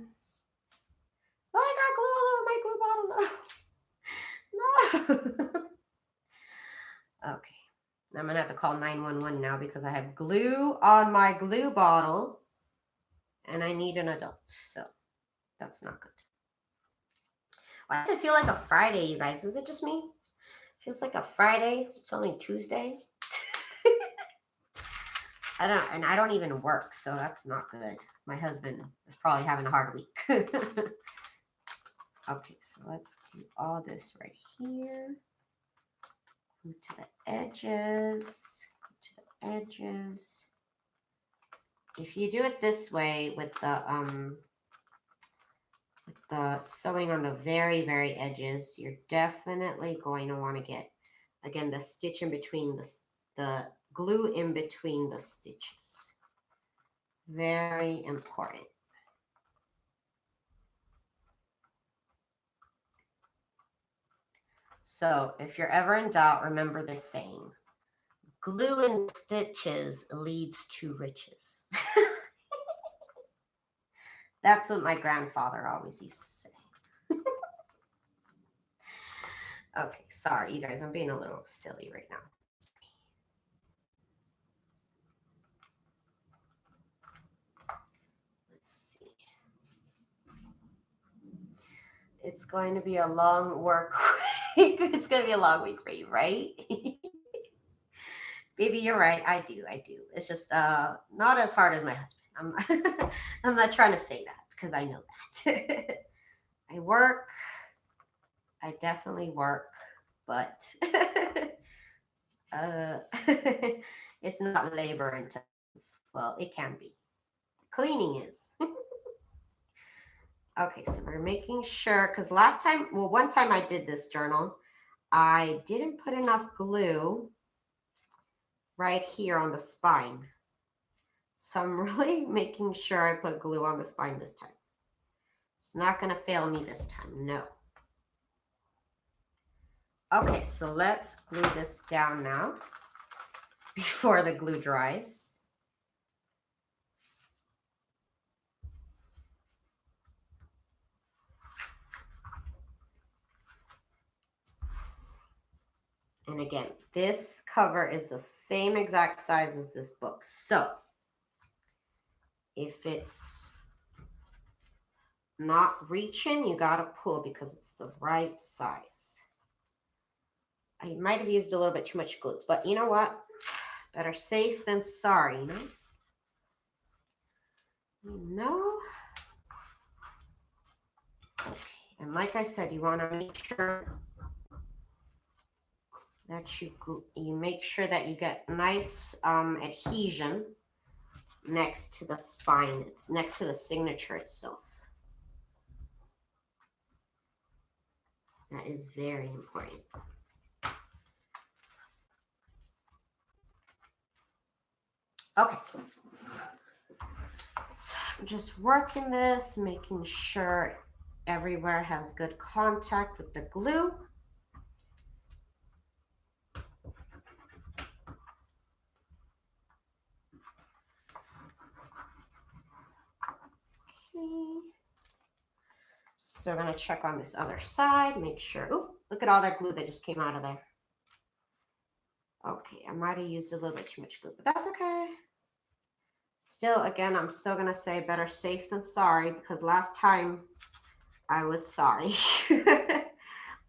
Oh, I got glue all over my glue bottle. No. Okay. I'm going to have to call 911 now because I have glue on my glue bottle and I need an adult. So that's not good. Why does it feel like a Friday, you guys? Is it just me? It feels like a Friday. It's only Tuesday. I don't even work, so that's not good. My husband is probably having a hard week. Okay, so let's do all this right here. Go to the edges. Go to the edges. If you do it this way with the sewing on the very, very edges, you're definitely going to want to get, again, the stitch in between the glue in between the stitches. Very important. So if you're ever in doubt, remember this saying, glue in stitches leads to riches. That's what my grandfather always used to say. Okay, sorry, you guys, I'm being a little silly right now. Let's see. It's going to be a long work week. It's going to be a long week for you, right? Baby, you're right. I do. It's just not as hard as my husband. I'm not trying to say that because I know that. I work. I definitely work, but it's not labor intensive. Well, it can be. cleaning is. Okay, so we're making sure, because last time, well, one time I did this journal, I didn't put enough glue right here on the spine. So I'm really making sure I put glue on the spine this time. It's not going to fail me this time, no. Okay, so let's glue this down now before the glue dries. And again, this cover is the same exact size as this book. So if it's not reaching, you gotta pull because it's the right size. I might have used a little bit too much glue, but you know what? Better safe than sorry, you know? Okay, and like I said, you wanna make sure that you make sure that you get nice adhesion next to the spine. It's next to the signature itself. That is very important. Okay. So I'm just working this, making sure everywhere has good contact with the glue. Okay. Still gonna check on this other side, make sure. Oh, look at all that glue that just came out of there. Okay, I might have used a little bit too much glue, but that's okay. Still, again, I'm still gonna say better safe than sorry because last time I was sorry.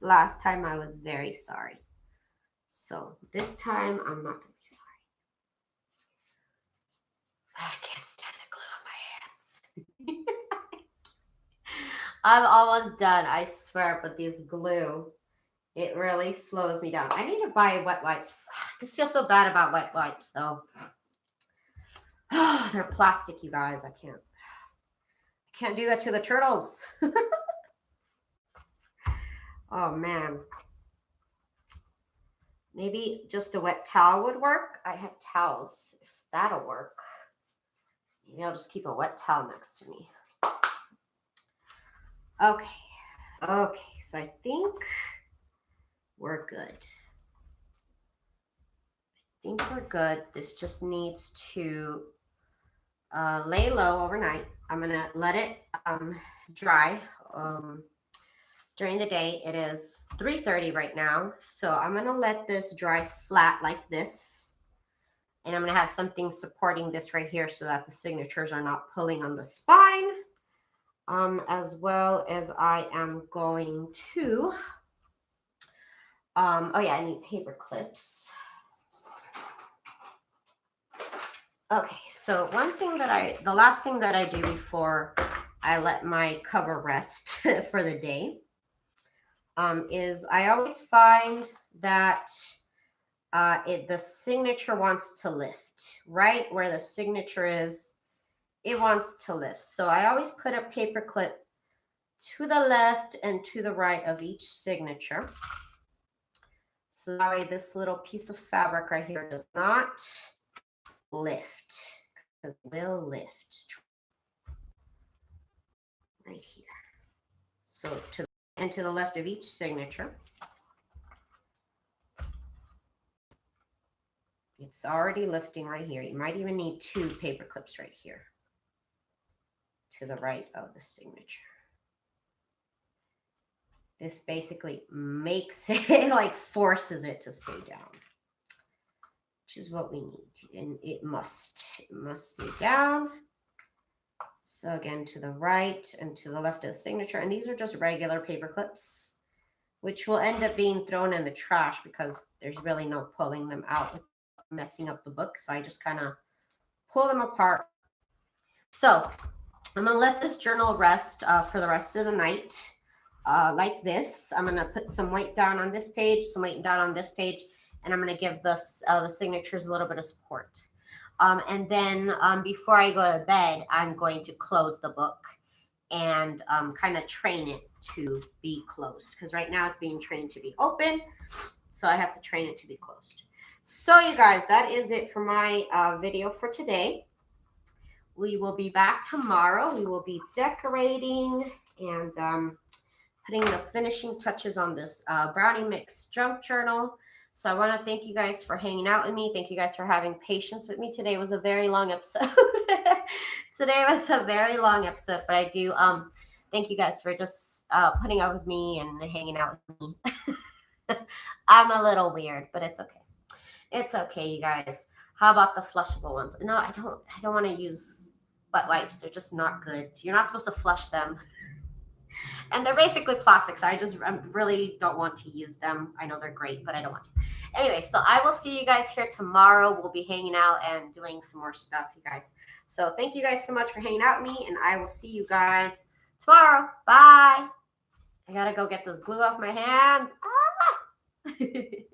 Last time I was very sorry. So this time I'm not gonna be sorry. I can't stand the glue on my hands. I'm almost done, I swear, but this glue, it really slows me down. I need to buy wet wipes. I just feel so bad about wet wipes though. They're plastic, you guys. I can't do that to the turtles. Oh man. Maybe just a wet towel would work. I have towels, if that'll work. Maybe I'll just keep a wet towel next to me. Okay. Okay, so I think we're good. I think we're good. This just needs to lay low overnight. I'm gonna let it dry during the day. It is 3:30 right now, so I'm gonna let this dry flat like this, and I'm gonna have something supporting this right here so that the signatures are not pulling on the spine, as well as I am going to oh yeah, I need paper clips. Okay, so the last thing that I do before I let my cover rest for the day is I always find that the signature wants to lift. Right where the signature is, it wants to lift. So I always put a paper clip to the left and to the right of each signature. So that way this little piece of fabric right here does not lift. It will lift right here. So to the left of each signature. It's already lifting right here. You might even need 2 paper clips right here to the right of the signature. This basically makes it, like forces it to stay down, which is what we need. And it must stay down. So again, to the right and to the left of the signature. And these are just regular paper clips, which will end up being thrown in the trash because there's really no pulling them out, messing up the book. So I just kind of pull them apart. So I'm going to let this journal rest for the rest of the night like this. I'm going to put some weight down on this page, some weight down on this page, and I'm going to give the signatures a little bit of support. And then before I go to bed, I'm going to close the book and kind of train it to be closed, because right now it's being trained to be open, so I have to train it to be closed. So you guys, that is it for my video for today. We will be back tomorrow. We will be decorating and putting the finishing touches on this brownie mix junk journal. So I want to thank you guys for hanging out with me. Thank you guys for having patience with me. Today was a very long episode. Today was a very long episode, but I do thank you guys for just putting up with me and hanging out with me. I'm a little weird, but it's okay. It's okay, you guys. How about the flushable ones? No, I don't want to use wet wipes. They're just not good. You're not supposed to flush them. And they're basically plastics. I really don't want to use them. I know they're great, but I don't want to. Anyway, so I will see you guys here tomorrow. We'll be hanging out and doing some more stuff, you guys. So thank you guys so much for hanging out with me, and I will see you guys tomorrow. Bye. I gotta go get this glue off my hands. Ah!